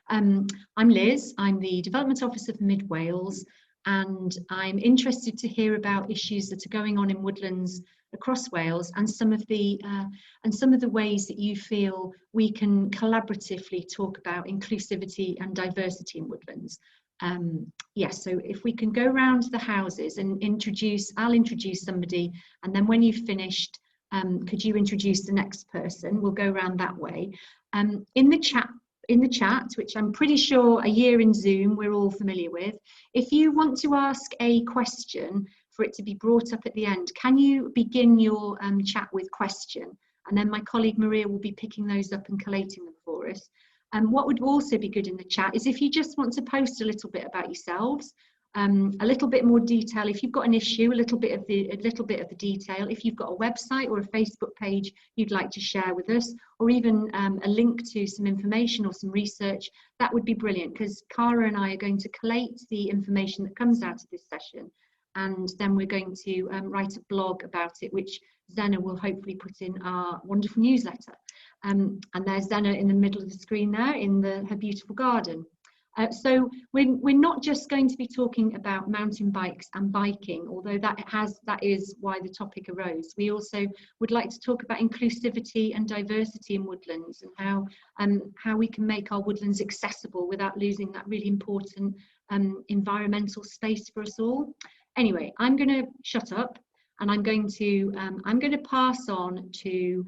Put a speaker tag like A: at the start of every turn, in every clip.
A: I'm Liz, I'm the Development Officer for Mid Wales, and I'm interested to hear about issues that are going on in woodlands across Wales and some of the ways that you feel we can collaboratively talk about inclusivity and diversity in woodlands. Yes, so if we can go around the houses and I'll introduce somebody, and then when you've finished, could you introduce the next person? We'll go around that way. In the chat, which I'm pretty sure a year in Zoom we're all familiar with, if you want to ask a question for it to be brought up at the end, can you begin your chat with question? And then my colleague Maria will be picking those up and collating them for us. What would also be good in the chat is if you just want to post a little bit about yourselves, a little bit more detail. If you've got an issue, a little bit of the detail. If you've got a website or a Facebook page you'd like to share with us, or even a link to some information or some research, that would be brilliant, because Cara and I are going to collate the information that comes out of this session, and then we're going to write a blog about it, which Zena will hopefully put in our wonderful newsletter. And there's Zena in the middle of the screen there in her beautiful garden. So we're not just going to be talking about mountain bikes and biking, although that is why the topic arose. We also would like to talk about inclusivity and diversity in woodlands, and how we can make our woodlands accessible without losing that really important environmental space for us all. Anyway, I'm going to shut up, and I'm going to pass on to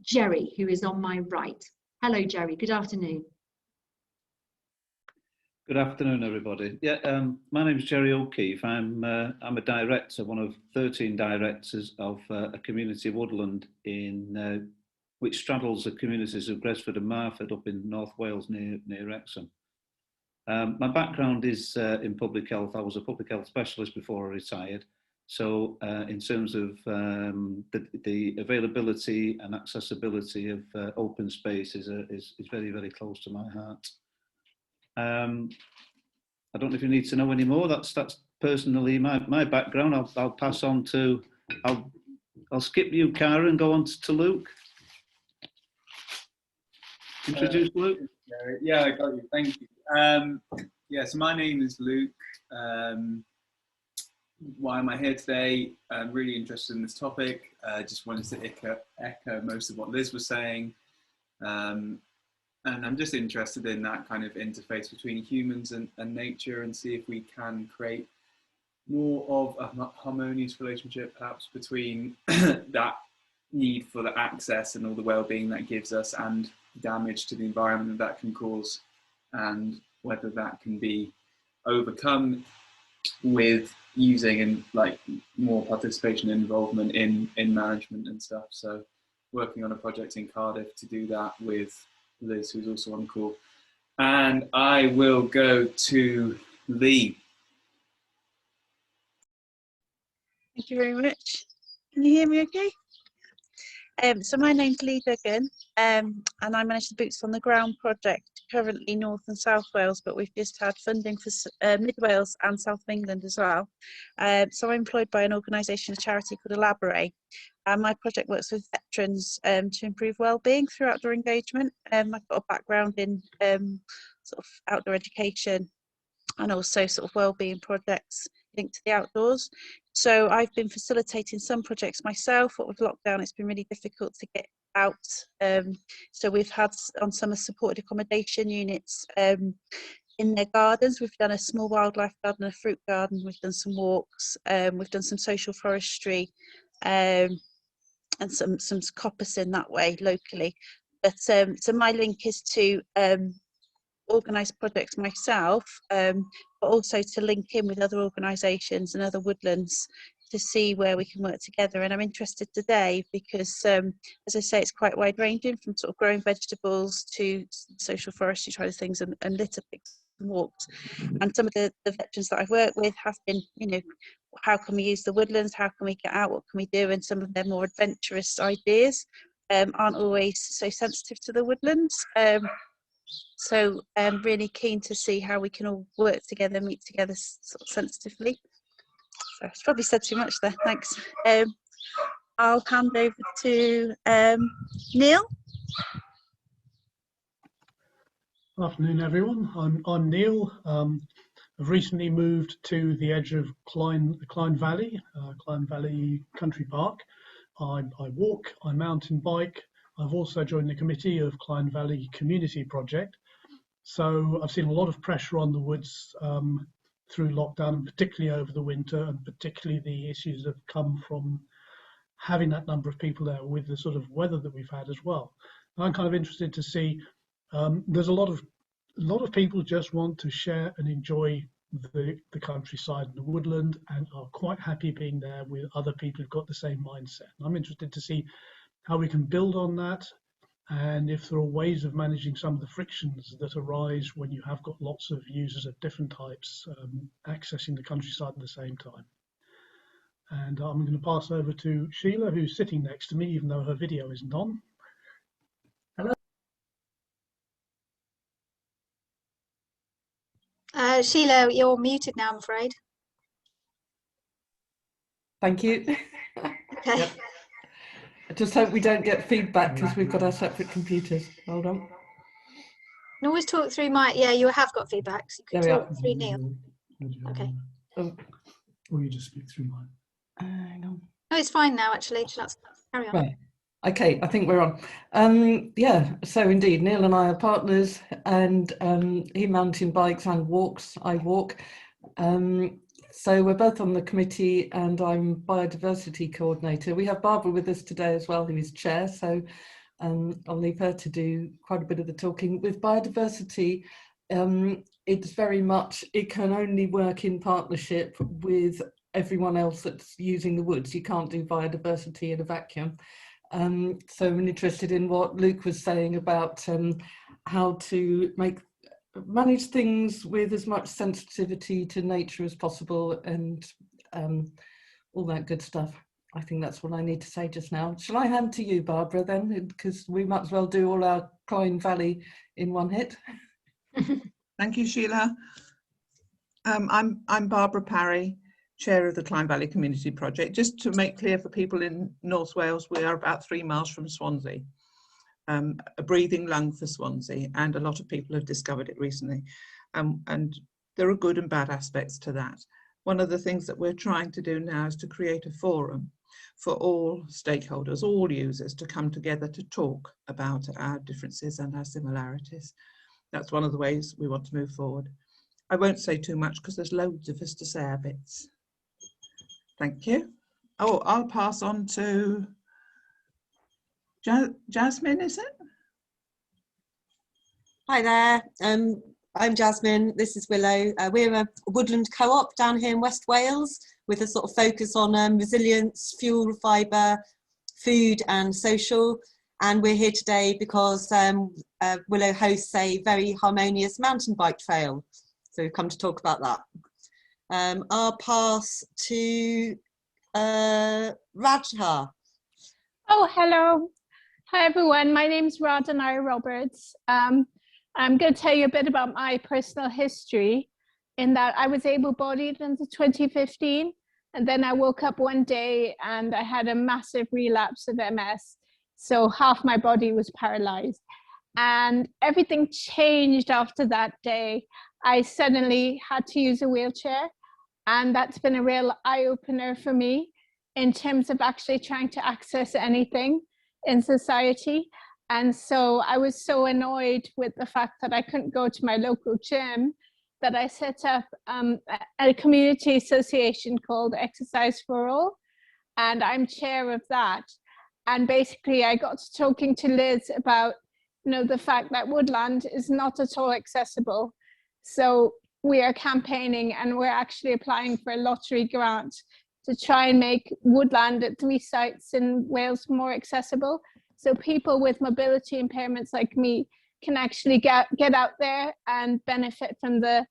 A: Jerry, who is on my right. Hello, Jerry. Good afternoon.
B: Good afternoon, everybody. Yeah, my name is Jerry O'Keefe. I'm a director, one of 13 directors of a community woodland which straddles the communities of Gresford and Marford up in North Wales near Wrexham. My background is in public health. I was a public health specialist before I retired. So in terms of the availability and accessibility of open space is very, very close to my heart. I don't know if you need to know any more. That's personally my background. I'll pass on to, I'll skip you, Cara, and go on to Luke. Introduce Luke.
C: Yeah, I got you. Thank you. Yeah, so my name is Luke. Why am I here today? I'm really interested in this topic. Just wanted to echo most of what Liz was saying. And I'm just interested in that kind of interface between humans and nature, and see if we can create more of a harmonious relationship, perhaps between that need for the access and all the well-being that gives us, and damage to the environment that can cause, and whether that can be overcome with using and more participation and involvement in management and stuff. So working on a project in Cardiff to do that with Liz, who's also on call. And I will go to Lee.
D: Thank you very much. Can you hear me okay? So my name's Lee Bergen, and I manage the Boots on the Ground project, currently North and South Wales, but we've just had funding for Mid Wales and South of England as well. So I'm employed by an organisation, a charity called Elaborate, and my project works with veterans to improve wellbeing through outdoor engagement. I've got a background in sort of outdoor education and also sort of wellbeing projects linked to the outdoors. So I've been facilitating some projects myself. What with lockdown, it's been really difficult to get out. So we've had on some supported accommodation units in their gardens. We've done a small wildlife garden, a fruit garden. We've done some walks. We've done some social forestry and some coppice in that way locally. But so my link is to organise projects myself, but also to link in with other organisations and other woodlands to see where we can work together. And I'm interested today because, as I say, it's quite wide ranging, from sort of growing vegetables to social forestry side of things, and litter picks and walks. And some of the veterans that I've worked with have been, you know, how can we use the woodlands? How can we get out? What can we do? And some of their more adventurous ideas aren't always so sensitive to the woodlands. So I'm really keen to see how we can all work together, meet together sort of sensitively. So I've probably said too much there, thanks. I'll hand over to Neil.
E: Afternoon, everyone. I'm Neil. I've recently moved to the edge of Clyne Valley Country Park. I walk, I mountain bike. I've also joined the committee of Clyne Valley Community Project. So I've seen a lot of pressure on the woods through lockdown, and particularly over the winter, and particularly the issues that have come from having that number of people there with the sort of weather that we've had as well. I'm kind of interested to see. There's a lot of people just want to share and enjoy the countryside and the woodland, and are quite happy being there with other people who've got the same mindset. And I'm interested to see how we can build on that, and if there are ways of managing some of the frictions that arise when you have got lots of users of different types accessing the countryside at the same time. And I'm going to pass over to Sheila, who's sitting next to me, even though her video isn't on.
F: Sheila, you're muted now, I'm afraid.
G: Thank you.
F: Okay.
G: Yep. I just hope we don't get feedback because we've got our separate computers. Hold on.
F: You can always talk through my, yeah, you have got feedback, so you can talk through Neil. Okay.
G: Oh.
E: Or you just speak through mine.
G: Hang on.
F: No, it's fine now, actually. Let's carry on.
G: Right. Okay, I think we're on. Yeah, so indeed, Neil and I are partners, and he mountain bikes and walks. I walk. So we're both on the committee, and I'm biodiversity coordinator. We have Barbara with us today as well, who is chair. So I'll leave her to do quite a bit of the talking. With biodiversity, it's very much, it can only work in partnership with everyone else that's using the woods. You can't do biodiversity in a vacuum. So I'm interested in what Luke was saying about how to manage things with as much sensitivity to nature as possible, and all that good stuff. I think that's what I need to say just now. Shall I hand to you, Barbara, then? Because we might as well do all our Clyne Valley in one hit.
H: Thank you, Sheila. I'm Barbara Parry, chair of the Clyne Valley Community Project. Just to make clear for people in North Wales, we are about 3 miles from Swansea, a breathing lung for Swansea, and a lot of people have discovered it recently. And there are good and bad aspects to that. One of the things that we're trying to do now is to create a forum for all stakeholders, all users, to come together to talk about our differences and our similarities. That's one of the ways we want to move forward. I won't say too much because there's loads of us to say our bits. Thank you. Oh, I'll pass on to Jasmine, is it?
I: Hi there, I'm Jasmine, this is Willow. We're a woodland co-op down here in West Wales with a sort of focus on resilience, fuel, fibre, food and social. And we're here today because Willow hosts a very harmonious mountain bike trail. So we've come to talk about that. I'll pass to Radha.
J: Oh, hello. Hi, everyone. My name's Radha Roberts. I'm going to tell you a bit about my personal history, in that I was able-bodied until 2015. And then I woke up one day and I had a massive relapse of MS. So half my body was paralyzed. And everything changed after that day. I suddenly had to use a wheelchair. And that's been a real eye-opener for me in terms of actually trying to access anything in society. And so I was so annoyed with the fact that I couldn't go to my local gym that I set up a community association called Exercise for All. And I'm chair of that. And basically I got to talking to Liz about, the fact that Woodland is not at all accessible. So we are campaigning and we're actually applying for a lottery grant to try and make Woodland at 3 sites in Wales more accessible. So people with mobility impairments like me can actually get out there and benefit from the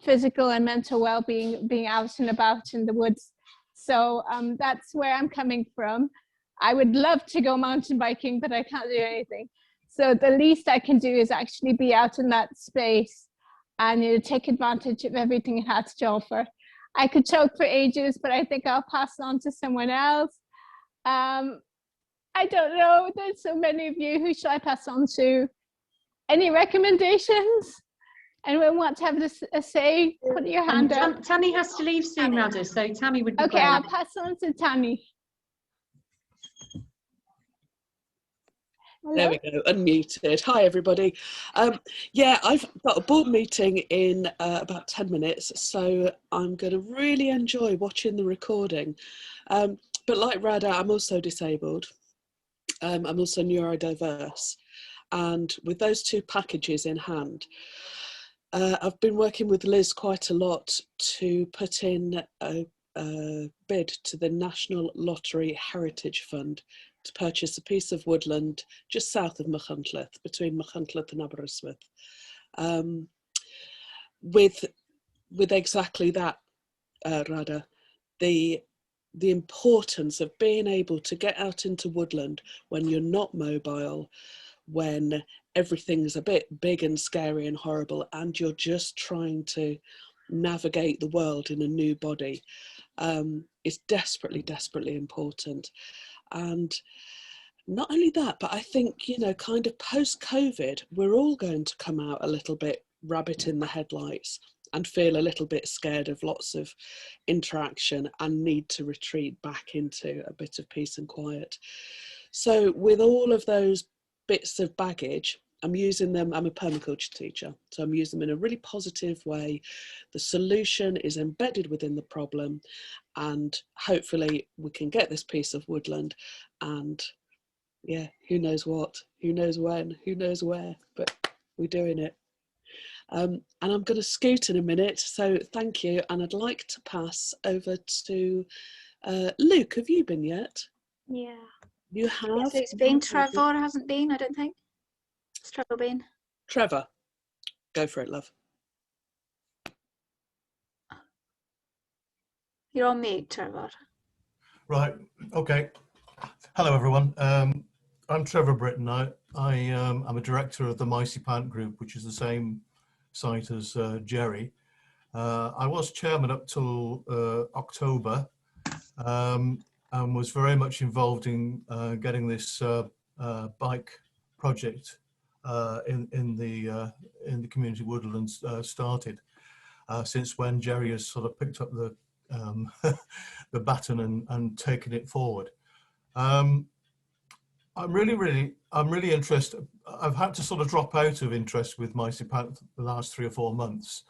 J: physical and mental well-being, being out and about in the woods. So that's where I'm coming from. I would love to go mountain biking, but I can't do anything. So the least I can do is actually be out in that space and take advantage of everything it has to offer. I could talk for ages, but I think I'll pass on to someone else. I don't know, there's so many of you. Who should I pass on to? Any recommendations? Anyone want to have a say? Put your hand up.
A: Tammy has to leave soon, Rada, so Tammy would be
J: Okay,
A: great.
J: I'll pass on to Tammy.
K: There we go, unmuted. Hi, everybody. Yeah, I've got a board meeting in about 10 minutes, so I'm going to really enjoy watching the recording. But like Rada, I'm also disabled. I'm also neurodiverse. And with those two packages in hand, I've been working with Liz quite a lot to put in a bid to the National Lottery Heritage Fund to purchase a piece of woodland just south of Machynlleth, between Machynlleth and Aberystwyth, with exactly that, Rada, the importance of being able to get out into woodland when you're not mobile, when everything's a bit big and scary and horrible, and you're just trying to navigate the world in a new body, is desperately, desperately important. And not only that, but I think, you know, kind of post-COVID, we're all going to come out a little bit rabbit in the headlights and feel a little bit scared of lots of interaction and need to retreat back into a bit of peace and quiet. So with all of those bits of baggage, I'm using them, I'm a permaculture teacher, so I'm using them in a really positive way. The solution is embedded within the problem, and hopefully we can get this piece of woodland, and yeah, who knows what, who knows when, who knows where, but we're doing it. And I'm going to scoot in a minute, so thank you, and I'd like to pass over to Luke. Have you been yet?
F: Yeah.
K: You have?
F: Yes, it's been. Trevor hasn't been, I don't think. It's Trevor been.
K: Trevor, go for it, love.
F: You're on mute, Trevor.
L: Right, okay. Hello, everyone. I'm Trevor Britton. I'm a director of the Micey Pant Group, which is the same site as Jerry. I was chairman up till October, and was very much involved in getting this bike project in the community woodlands started. Since when Jerry has sort of picked up the the baton and taken it forward. I'm really interested. I've had to sort of drop out of interest with Micey Pant the last 3 or 4 months,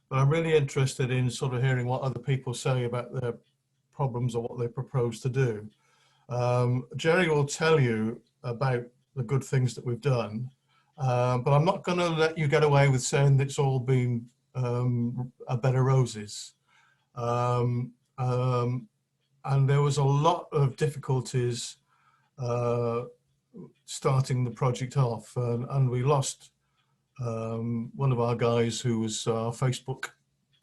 L: but I'm really interested in sort of hearing what other people say about their problems or what they propose to do. Jerry will tell you about the good things that we've done, but I'm not going to let you get away with saying that it's all been a bed of roses. And there was a lot of difficulties starting the project off, and we lost one of our guys who was our Facebook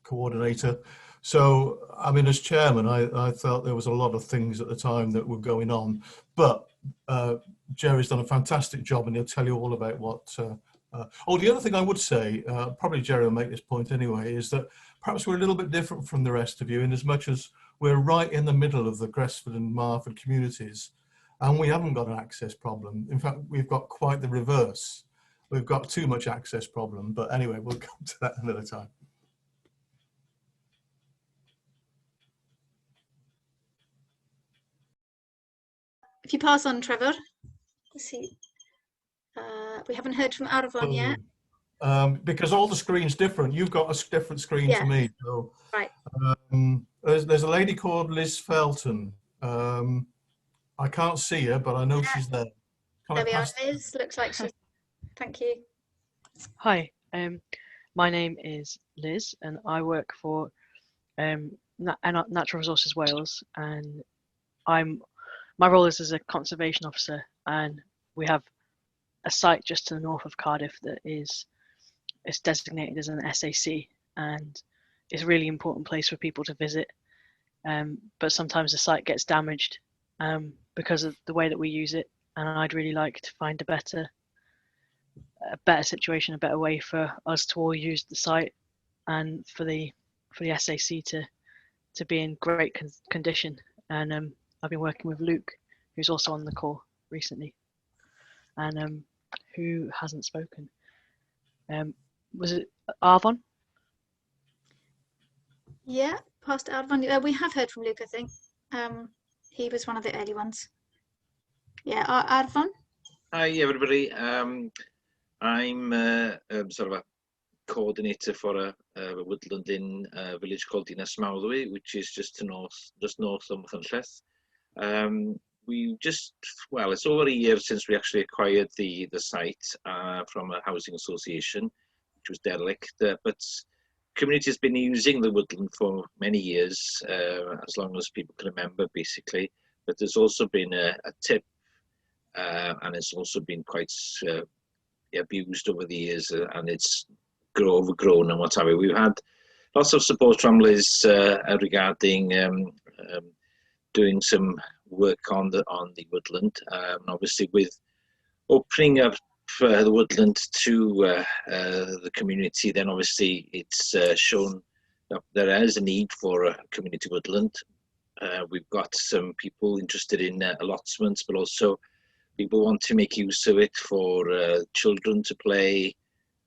L: coordinator. So, I mean, as chairman, I felt there was a lot of things at the time that were going on, but Jerry's done a fantastic job, and he'll tell you all about what. Oh, the other thing I would say, probably Jerry will make this point anyway, is that perhaps we're a little bit different from the rest of you in as much as we're right in the middle of the Gresford and Marford communities, and we haven't got an access problem. In fact, we've got quite the reverse. We've got too much access problem, but anyway, we'll come to that another time.
F: If you pass on, Trevor. Let's see. We haven't heard from Arvon yet.
L: Because all the screen's different. You've got a different screen to me. So,
F: right.
L: There's a lady called Liz Felton. I can't see her, but I know she's there.
F: There we are, Liz. Looks like she's. Thank you.
M: Hi, my name is Liz, and I work for Natural Resources Wales, and my role is as a conservation officer, and we have a site just to the north of Cardiff that is designated as an SAC, and it's a really important place for people to visit. But sometimes the site gets damaged because of the way that we use it, and I'd really like to find a better situation, a better way for us to all use the site, and for the SAC to be in great condition. And I've been working with Luke, who's also on the call recently, and who hasn't spoken. Was it Arvon?
F: Yeah, past Arvon. We have heard from Luke, I think. He was one of the early ones. Yeah, Arvon?
N: Hi everybody. I'm sort of a coordinator for a woodland in a village called Dinas Mawddwy, which is just north of Machynlleth. We just, well, it's over a year since we actually acquired the site from a housing association, which was derelict, but community has been using the woodland for many years, as long as people can remember, basically. But there's also been a tip, and it's also been quite abused over the years, and it's overgrown and what have you. We've had lots of support from Liz regarding doing some work on the woodland. Obviously, with opening up the woodland to the community, then obviously it's shown that there is a need for a community woodland. We've got some people interested in allotments, but also people want to make use of it for children to play,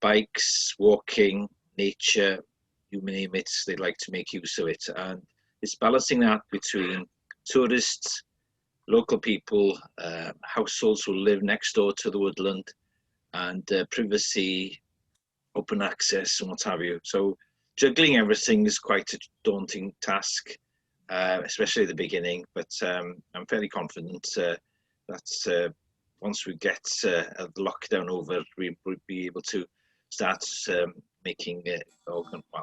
N: bikes, walking, nature, you name it, they'd like to make use of it. And it's balancing that between tourists, local people, households who live next door to the woodland, and privacy, open access, and what have you. So juggling everything is quite a daunting task, especially at the beginning, but I'm fairly confident that once we get the lockdown over, we'll be able to start making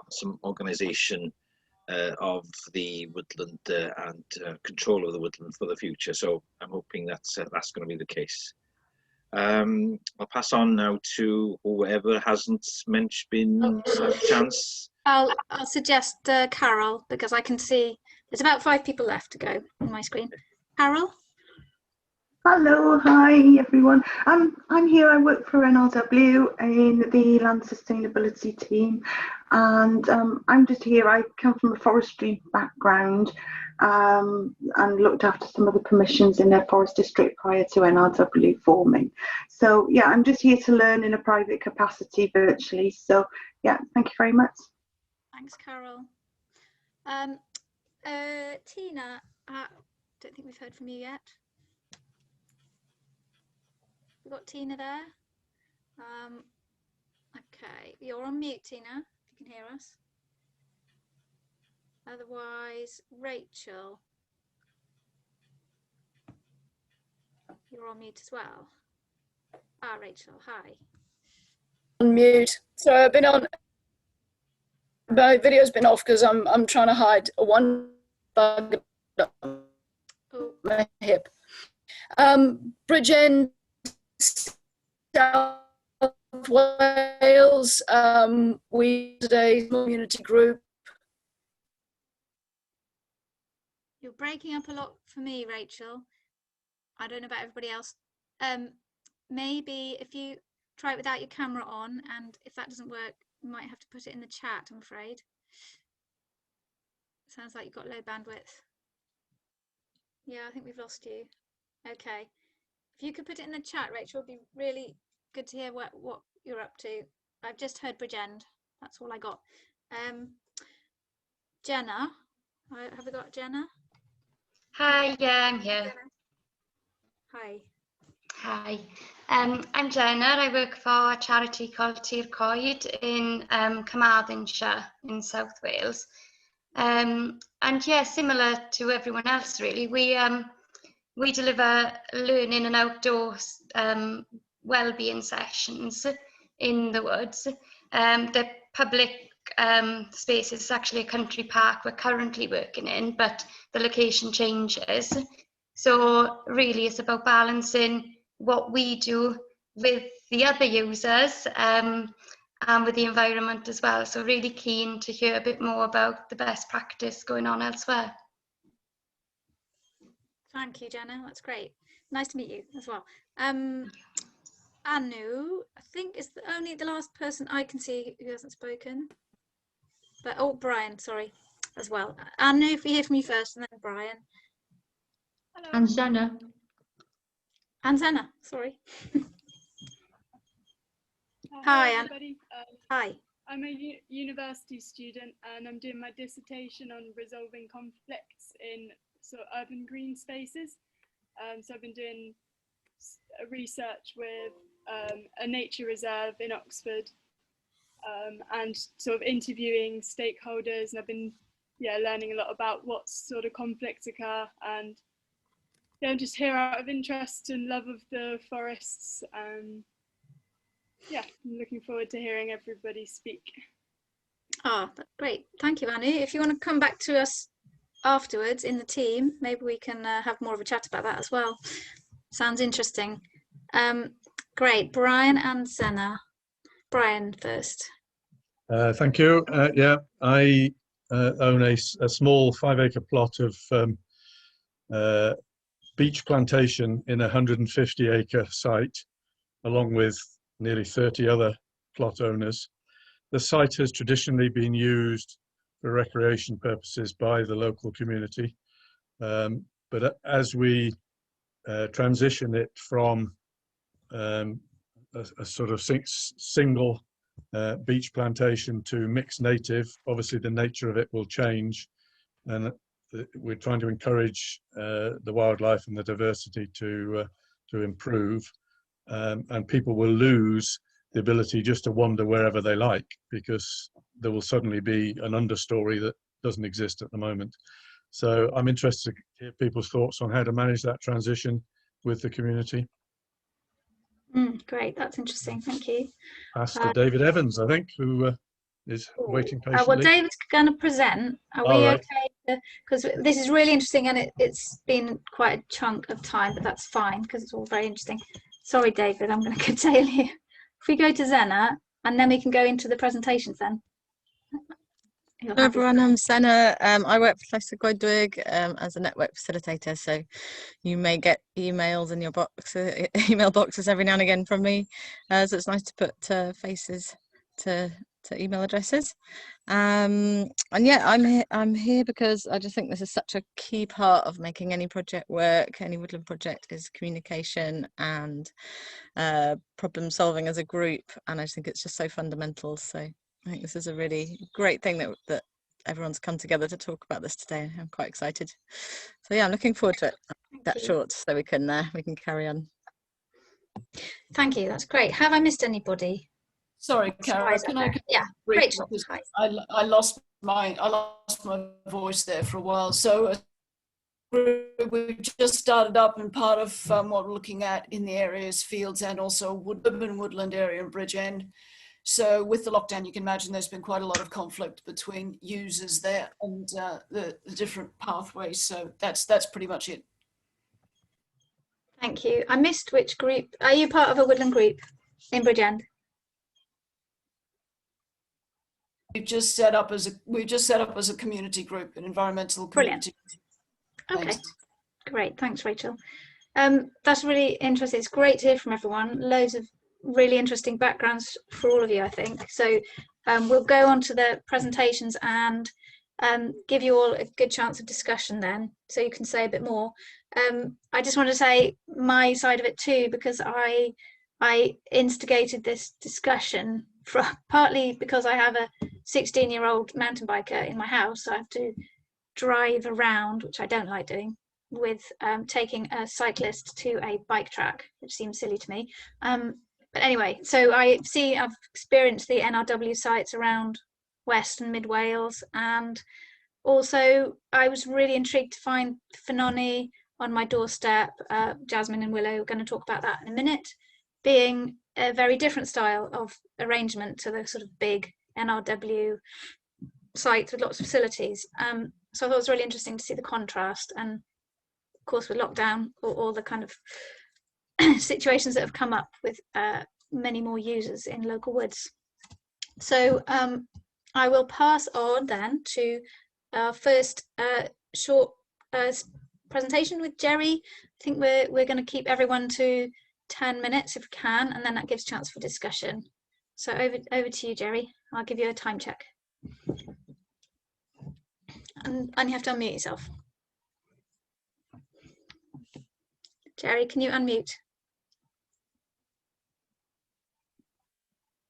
N: some organisation of the woodland and control of the woodland for the future. So I'm hoping that's going to be the case. I'll pass on now to whoever hasn't been had a chance.
F: I'll suggest Carol, because I can see there's about 5 people left to go on my screen. Carol?
O: Hello, hi everyone. I'm here. I work for NRW in the land sustainability team, and I'm just here. I come from a forestry background and looked after some of the permissions in their forest district prior to NRW forming. So yeah, I'm just here to learn in a private capacity virtually. So yeah, thank you very much.
F: Thanks, Carol. Tina, don't think we've heard from you yet. We've got Tina there. Okay, you're on mute, Tina, if you can hear us. Otherwise, Rachel, you're on mute as well. Rachel, hi.
P: On mute. So I've been on. My video's been off because I'm trying to hide one bug on my hip. Bergen, South Wales. We today community group.
F: You're breaking up a lot for me, Rachel. I don't know about everybody else. Maybe if you try it without your camera on, and if that doesn't work, you might have to put it in the chat, I'm afraid. Sounds like you've got low bandwidth. Yeah, I think we've lost you. Okay. If you could put it in the chat, Rachel, it'd be really good to hear what you're up to. I've just heard Bergen. That's all I got. Jenna, have we got Jenna?
Q: Hi, yeah, I'm here.
F: Hi.
Q: Hi, I'm Jenna. I work for a charity called Tir Coed in Carmarthenshire in South Wales. And yeah, similar to everyone else, really, we deliver learning and outdoor wellbeing sessions in the woods. The public space is actually a country park we're currently working in, but the location changes. So really it's about balancing what we do with the other users and with the environment as well. So really keen to hear a bit more about the best practice going on elsewhere.
F: Thank you, Jenna. That's great. Nice to meet you as well. Anu, I think is only the last person I can see who hasn't spoken. But oh, Brian, sorry, as well. Anu, if we hear from you first, and then Brian. Hello.
A: And Jenna.
F: And Jenna, sorry. Hi, Anne.
R: everybody.
F: Hi.
R: I'm a university student and I'm doing my dissertation on resolving conflicts in sort of urban green spaces. So I've been doing research with a nature reserve in Oxford and sort of interviewing stakeholders, and I've been learning a lot about what sort of conflicts occur, and I'm just here out of interest and love of the forests. I'm looking forward to hearing everybody speak.
F: Oh, great. Thank you, Anu. If you want to come back to us afterwards in the team, maybe we can have more of a chat about that as well. Sounds interesting. Great. Brian and Senna. Brian first.
S: Thank you. I own a small 5-acre plot of beech plantation in a 150-acre site, along with nearly 30 other plot owners. The site has traditionally been used for recreation purposes by the local community, but as we transition it from a sort of single beech plantation to mixed native, obviously the nature of it will change, and we're trying to encourage the wildlife and the diversity to improve, and people will lose the ability just to wander wherever they like, because there will suddenly be an understory that doesn't exist at the moment. So I'm interested to hear people's thoughts on how to manage that transition with the community.
F: Great, that's interesting. Thank you.
S: Pass to David Evans, I think, who is waiting patiently.
F: Well, David's going to present. Are we okay? Because this is really interesting, and it's been quite a chunk of time, but that's fine because it's all very interesting. Sorry, David, I'm going to curtail you. If we go to Senna, and then we can go into the presentations then.
T: Hello everyone, I'm Senna. I work for Llys y Goedwig as a network facilitator, so you may get emails in your email boxes every now and again from me. So it's nice to put faces to email addresses. And yeah, I'm here because I just think this is such a key part of making any project work, any woodland project, is communication and problem solving as a group, and I just think it's just so fundamental. So I think this is a really great thing that everyone's come together to talk about this today. I'm quite excited. So yeah, I'm looking forward to it. That short, so we can carry on.
F: Thank you. That's great. Have I missed anybody?
U: Sorry, Cara. Can I?
F: Yeah, Rachel.
U: I lost my voice there for a while. So we just started up, and part of what we're looking at in the areas, fields, and also urban woodland area in Bridgend. So with the lockdown, you can imagine there's been quite a lot of conflict between users there and the different pathways. So that's pretty much it.
F: Thank you. I missed which group. Are you part of a woodland group in Bridgend?
U: We've just set up as a community group, an environmental community.
F: Brilliant. Okay, great. Thanks, Rachel. That's really interesting. It's great to hear from everyone. Loads of really interesting backgrounds for all of you, I think. So we'll go on to the presentations and give you all a good chance of discussion then, so you can say a bit more. I just want to say my side of it too, because I instigated this discussion partly because I have a 16-year-old mountain biker in my house, so I have to drive around, which I don't like doing, with taking a cyclist to a bike track, which seems silly to me. But anyway, so I've experienced the NRW sites around West and Mid Wales, and also I was really intrigued to find Ffynnon on my doorstep. Jasmine and Willow are going to talk about that in a minute, being a very different style of arrangement to the sort of big NRW sites with lots of facilities. So I thought it was really interesting to see the contrast, and of course with lockdown, all the kind of situations that have come up with many more users in local woods. So I will pass on then to our first short presentation with Jerry. I think we're going to keep everyone to 10 minutes if we can, and then that gives a chance for discussion. So over to you, Jerry. I'll give you a time check. And you have to unmute yourself. Jerry, can you unmute?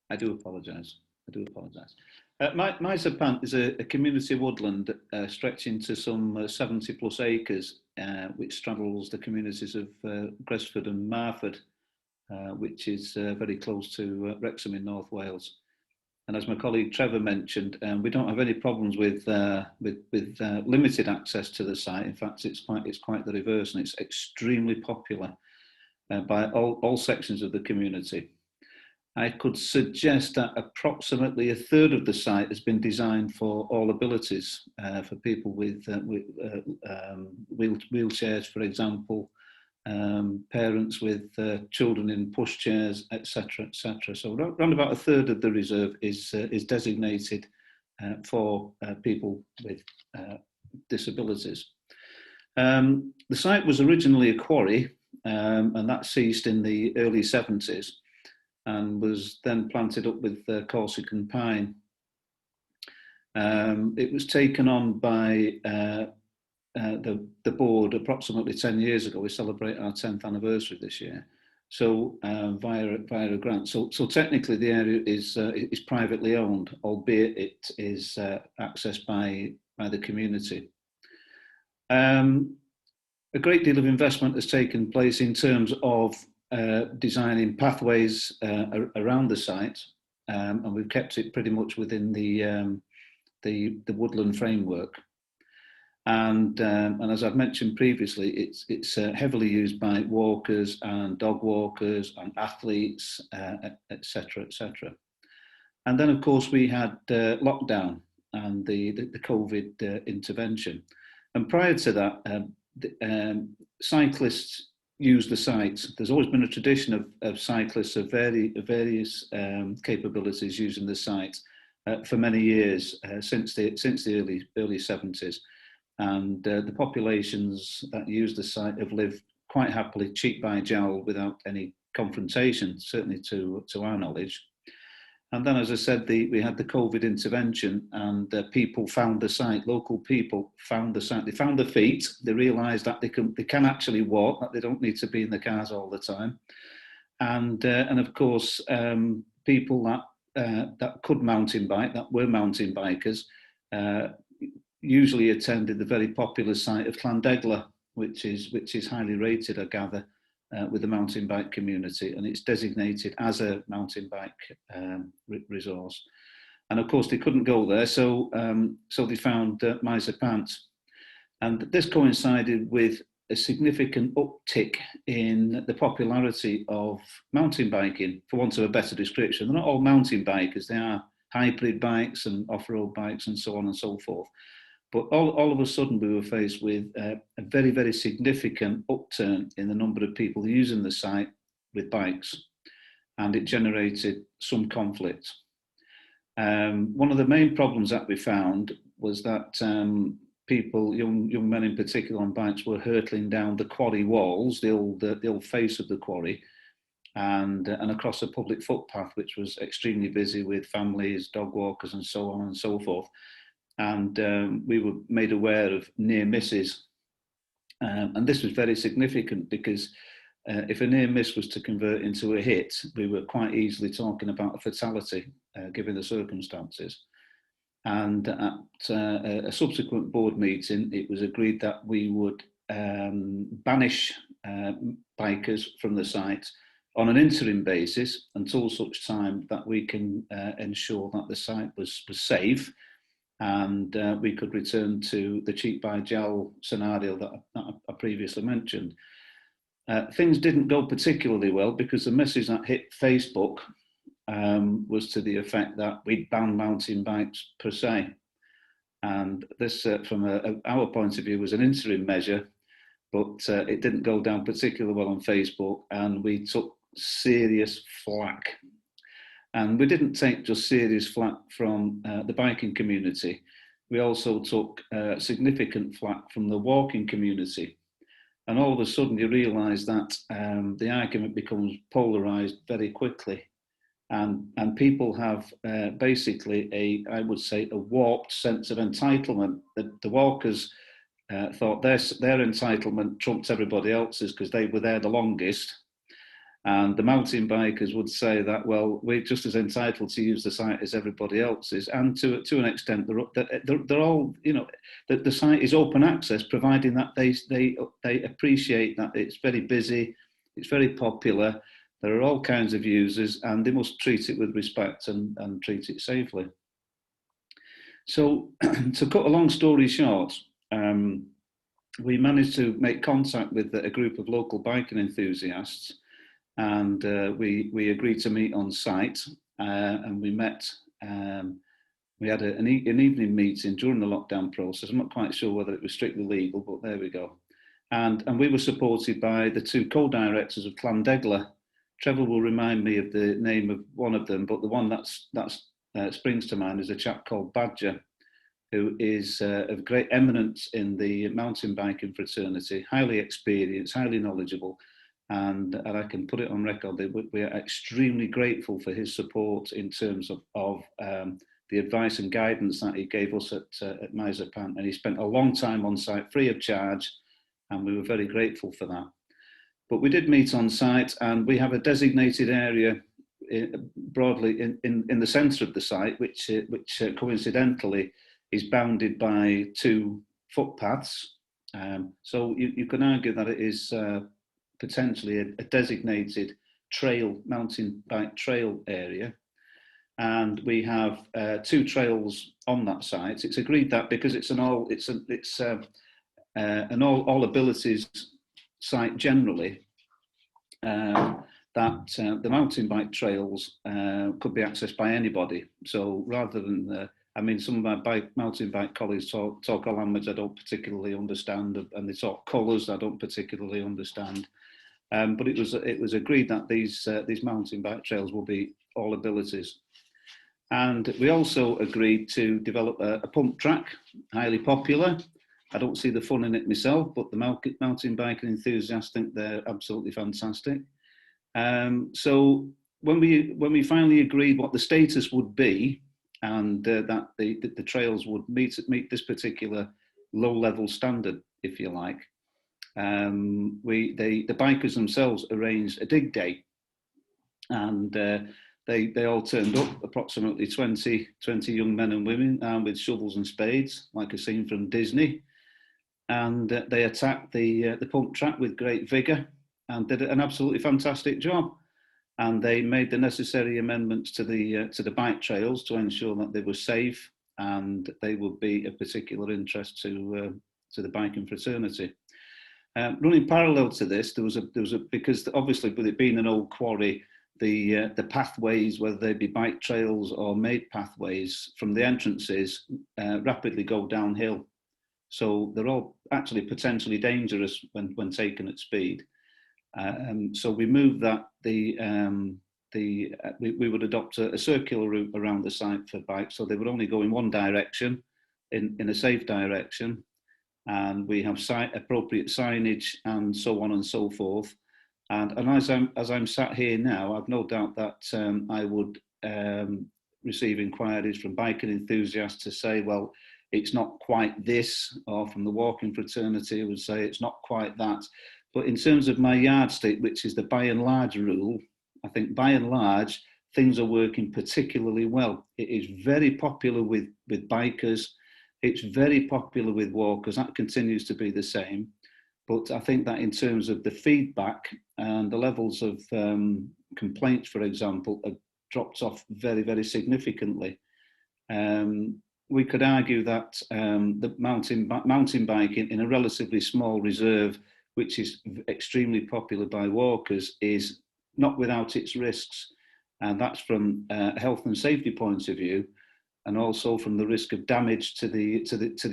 B: I do apologise. Mice Pant is a community woodland stretching to some 70 plus acres, which straddles the communities of Gresford and Marford, which is very close to Wrexham in North Wales. And as my colleague Trevor mentioned, we don't have any problems with limited access to the site. In fact, it's quite the reverse, and it's extremely popular by all sections of the community. I could suggest that approximately a third of the site has been designed for all abilities, for people with wheelchairs, for example, parents with children in pushchairs, etc., etc. So around about a third of the reserve is designated for people with disabilities. The site was originally a quarry, and that ceased in the early 70s. And was then planted up with Corsican pine. It was taken on by the board approximately 10 years ago. We celebrate our 10th anniversary this year. So via a grant. So technically the area is privately owned, albeit it is accessed by the community. A great deal of investment has taken place in terms of designing pathways around the site, and we've kept it pretty much within the woodland framework. And as I've mentioned previously, it's heavily used by walkers and dog walkers and athletes, etc., etc. And then, of course, we had lockdown and the COVID intervention. And prior to that, cyclists use the site. There's always been a tradition of cyclists of various capabilities using the site for many years, since the early 70s. And the populations that use the site have lived quite happily, cheek by jowl, without any confrontation, certainly to our knowledge. And then, as I said, we had the COVID intervention, and people found the site. Local people found the site. They found the feet. They realised that they can actually walk, that they don't need to be in the cars all the time. And of course, people that could mountain bike, that were mountain bikers, usually attended the very popular site of Llandegla, which is highly rated, I gather, with the mountain bike community, and it's designated as a mountain bike resource. And of course they couldn't go there, so they found Mice Pant. And this coincided with a significant uptick in the popularity of mountain biking, for want of a better description. They're not all mountain bikers, they are hybrid bikes and off-road bikes and so on and so forth. But all of a sudden we were faced with a very, very significant upturn in the number of people using the site with bikes, and it generated some conflict. One of the main problems that we found was that people, young men in particular on bikes, were hurtling down the quarry walls, the old face of the quarry, and across a public footpath, which was extremely busy with families, dog walkers and so on and so forth. And we were made aware of near misses. And this was very significant because if a near miss was to convert into a hit, we were quite easily talking about a fatality, given the circumstances. And at a subsequent board meeting, it was agreed that we would banish bikers from the site on an interim basis until such time that we can ensure that the site was safe, and we could return to the cheek by jowl scenario that I previously mentioned. Things didn't go particularly well because the message that hit Facebook was to the effect that we'd ban mountain bikes per se. And this, from our point of view, was an interim measure, but it didn't go down particularly well on Facebook, and we took serious flack. And we didn't take just serious flack from the biking community. We also took significant flack from the walking community. And all of a sudden you realise that the argument becomes polarised very quickly. And people have basically I would say, a warped sense of entitlement. The walkers thought their entitlement trumped everybody else's because they were there the longest. And the mountain bikers would say that, well, we're just as entitled to use the site as everybody else is. And to an extent, they're all, you know, the site is open access, providing that they appreciate that it's very busy, it's very popular, there are all kinds of users, and they must treat it with respect and treat it safely. So to cut a long story short, we managed to make contact with a group of local biking enthusiasts, and we agreed to meet on site, and we met. We had an evening meeting during the lockdown process. I'm not quite sure whether it was strictly legal, but there we go. And we were supported by the two co-directors of Llandegla. Trevor will remind me of the name of one of them, but the one that springs to mind is a chap called Badger, who is of great eminence in the mountain biking fraternity, highly experienced, highly knowledgeable, and I can put it on record that we are extremely grateful for his support in terms of the advice and guidance that he gave us at Miserpan, and he spent a long time on site free of charge, and we were very grateful for that. But we did meet on site, and we have a designated area broadly in the centre of the site, which coincidentally is bounded by two footpaths. So you can argue that it is potentially a designated trail, mountain bike trail area. And we have two trails on that site. It's agreed that because it's an all abilities site generally, that the mountain bike trails could be accessed by anybody. So rather than I mean, some of my mountain bike colleagues talk a language I don't particularly understand, and they talk colours I don't particularly understand. But it was agreed that these mountain bike trails will be all abilities. And we also agreed to develop a pump track, highly popular. I don't see the fun in it myself, but the mountain biking enthusiasts think they're absolutely fantastic. So when we finally agreed what the status would be, and that the trails would meet this particular low-level standard, if you like, the bikers themselves arranged a dig day, and they all turned up, approximately 20 young men and women, armed with shovels and spades, like a scene from Disney, and they attacked the pump track with great vigour and did an absolutely fantastic job. And they made the necessary amendments to the bike trails to ensure that they were safe and they would be of particular interest to the biking fraternity. Running parallel to this, there was a because obviously with it being an old quarry, the pathways, whether they be bike trails or made pathways from the entrances, rapidly go downhill. So they're all actually potentially dangerous when taken at speed. So we moved that we would adopt a circular route around the site for bikes, so they would only go in one direction, in a safe direction, and we have appropriate signage and so on and so forth. And as I'm sat here now, I've no doubt that I would receive inquiries from biking enthusiasts to say, well, it's not quite this, or from the walking fraternity would say it's not quite that. But in terms of my yardstick, which is the by and large rule, I think by and large, things are working particularly well. It is very popular with bikers. It's very popular with walkers. That continues to be the same. But I think that in terms of the feedback and the levels of complaints, for example, have dropped off very, very significantly. We could argue that the mountain biking in a relatively small reserve, which is extremely popular by walkers, is not without its risks. And that's from a health and safety point of view, and also from the risk of damage to the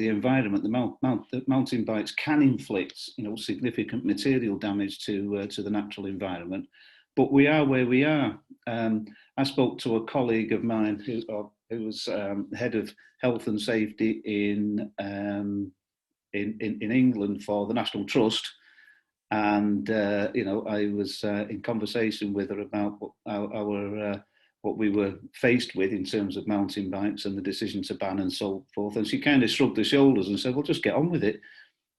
B: environment. The mountain bikes can inflict, significant material damage to the natural environment. But we are where we are. I spoke to a colleague of mine who was head of health and safety in England for the National Trust. And I was in conversation with her about what we were faced with in terms of mountain bikes and the decision to ban and so forth. And she kind of shrugged her shoulders and said, "Well, just get on with it.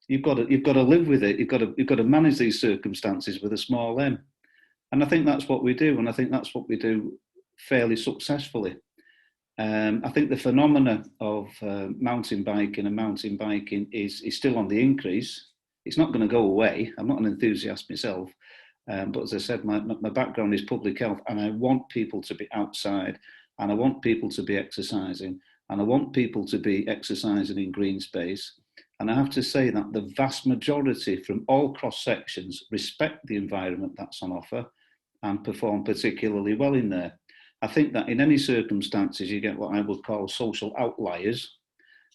B: You've got to live with it. You've got to manage these circumstances with a small M." And I think that's what we do, and I think that's what we do fairly successfully. I think the phenomena of mountain biking and mountain biking is still on the increase. It's not going to go away. I'm not an enthusiast myself, but as I said, my background is public health, and I want people to be outside, and I want people to be exercising, and I want people to be exercising in green space. And I have to say that the vast majority from all cross sections respect the environment that's on offer and perform particularly well in there. I think that in any circumstances, you get what I would call social outliers.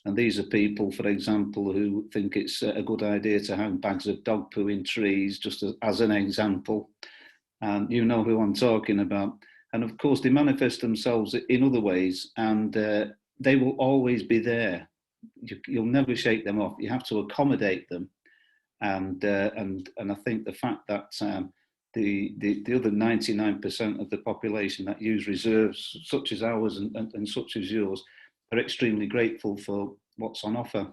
B: And these are people, for example, who think it's a good idea to hang bags of dog poo in trees, just as an example. And you know who I'm talking about. And of course, they manifest themselves in other ways, and they will always be there. You'll never shake them off. You have to accommodate them. And I think the fact that the other 99% of the population that use reserves, such as ours and such as yours, are extremely grateful for what's on offer.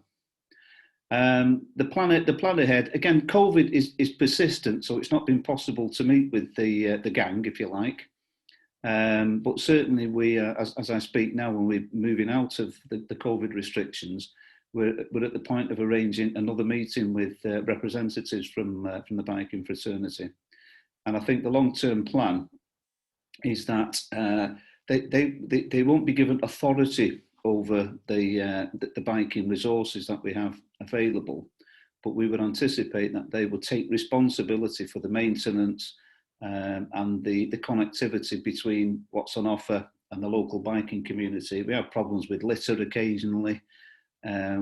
B: The plan ahead, again, COVID is persistent, so it's not been possible to meet with the gang, if you like. But certainly we, as I speak now, when we're moving out of the COVID restrictions, we're at the point of arranging another meeting with representatives from the biking fraternity. And I think the long-term plan is that they won't be given authority over the biking resources that we have available, but we would anticipate that they will take responsibility for the maintenance and the connectivity between what's on offer and the local biking community. We have problems with litter occasionally.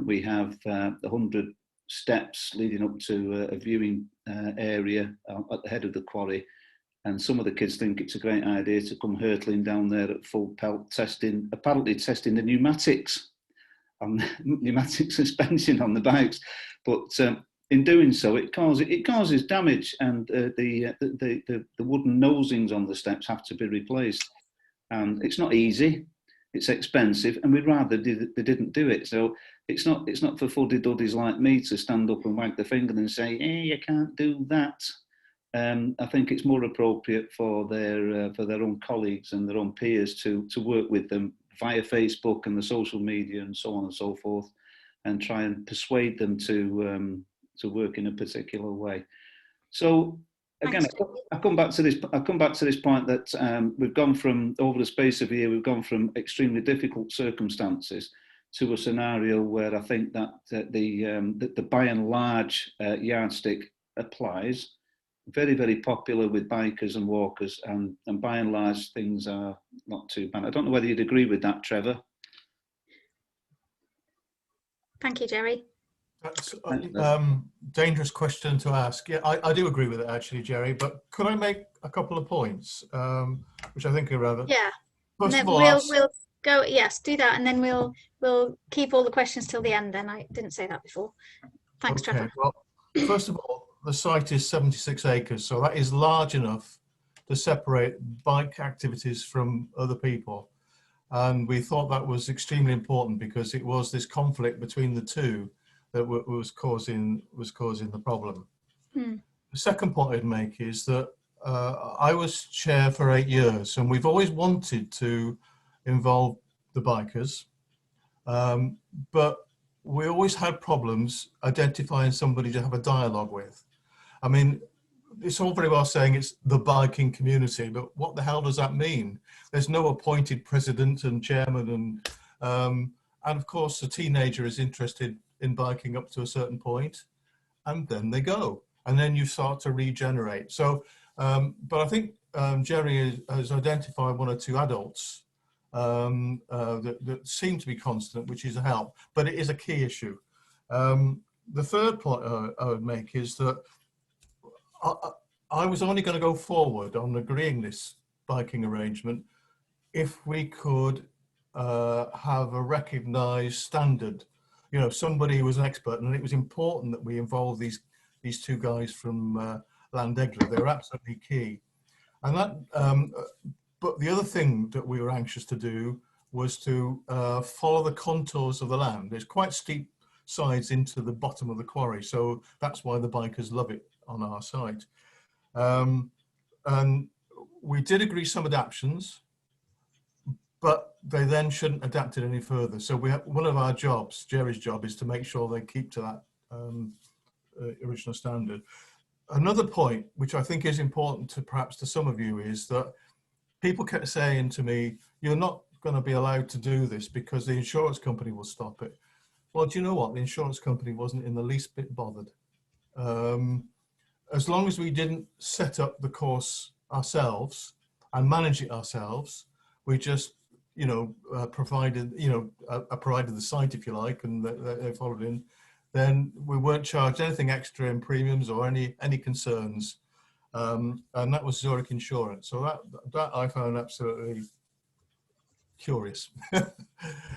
B: We have 100 steps leading up to a viewing area at the head of the quarry, and some of the kids think it's a great idea to come hurtling down there at full pelt, apparently testing the pneumatics and pneumatic suspension on the bikes. But in doing so, it causes damage, and the wooden nosings on the steps have to be replaced. And it's not easy, it's expensive, and we'd rather they didn't do it. So it's not for fuddy-duddies like me to stand up and wag the finger and say, "Hey, you can't do that." I think it's more appropriate for their own colleagues and their own peers to work with them via Facebook and the social media and so on and so forth, and try and persuade them to work in a particular way. So again, I come back to this point that we've gone from, over the space of a year, we've gone from extremely difficult circumstances to a scenario where I think that the by and large yardstick applies. Very, very popular with bikers and walkers, and by and large things are not too bad. I don't know whether you'd agree with that, Trevor.
F: Thank you, Jerry.
L: That's a dangerous question to ask. Yeah, I do agree with it actually, Jerry, but could I make a couple of points, which I think are rather...
F: Yeah,
L: First of all,
F: we'll go, yes, do that, and then we'll keep all the questions till the end then. I didn't say that before. Thanks,
L: okay,
F: Trevor.
L: Well, first of all, the site is 76 acres, so that is large enough to separate bike activities from other people. And we thought that was extremely important because it was this conflict between the two that was causing the problem. The second point I'd make is that I was chair for 8 years, and we've always wanted to involve the bikers, but we always had problems identifying somebody to have a dialogue with. I mean, it's all very well saying it's the biking community, but what the hell does that mean? There's no appointed president and chairman, and of course the teenager is interested in biking up to a certain point, and then they go, and then you start to regenerate. So, but I think Jerry has identified one or two adults that seem to be constant, which is a help, but it is a key issue. The third point I would make is that I was only going to go forward on agreeing this biking arrangement if we could have a recognised standard, you know, somebody who was an expert, and it was important that we involve these two guys from Llandegla. They're absolutely key. And that, but the other thing that we were anxious to do was to follow the contours of the land. There's quite steep sides into the bottom of the quarry, so that's why the bikers love it on our site. And we did agree some adaptations, but they then shouldn't adapt it any further. So we have, one of our jobs, Jerry's job, is to make sure they keep to that original standard. Another point, which I think is important to perhaps to some of you, is that people kept saying to me, you're not going to be allowed to do this because the insurance company will stop it. Well, do you know what? The insurance company wasn't in the least bit bothered. As long as we didn't set up the course ourselves and manage it ourselves, we just, you know, provided the site, if you like, and they followed in, then we weren't charged anything extra in premiums or any concerns. And that was Zurich Insurance. So that I found absolutely curious.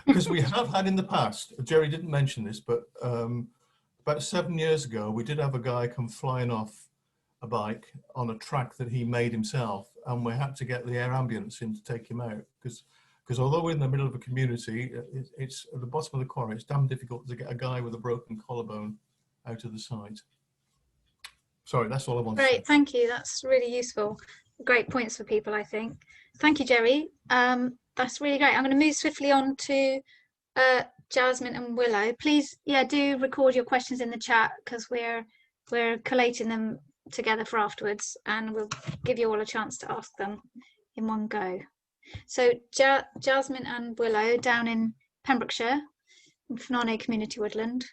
L: Because we have had in the past, Jerry didn't mention this, but about 7 years ago, we did have a guy come flying off a bike on a track that he made himself, and we had to get the air ambulance in to take him out, because although we're in the middle of a community, it's at the bottom of the quarry, it's damn difficult to get a guy with a broken collarbone out of the site. Sorry, that's all I want to say.
F: Great, thank you. That's really useful. Great points for people, I think. Thank you, Jerry. That's really great. I'm going to move swiftly on to Jasmine and Willow. Please, yeah, do record your questions in the chat, because we're collating them together for afterwards, and we'll give you all a chance to ask them in one go. So Jasmine and Willow down in Pembrokeshire, in Fnane Community Woodland.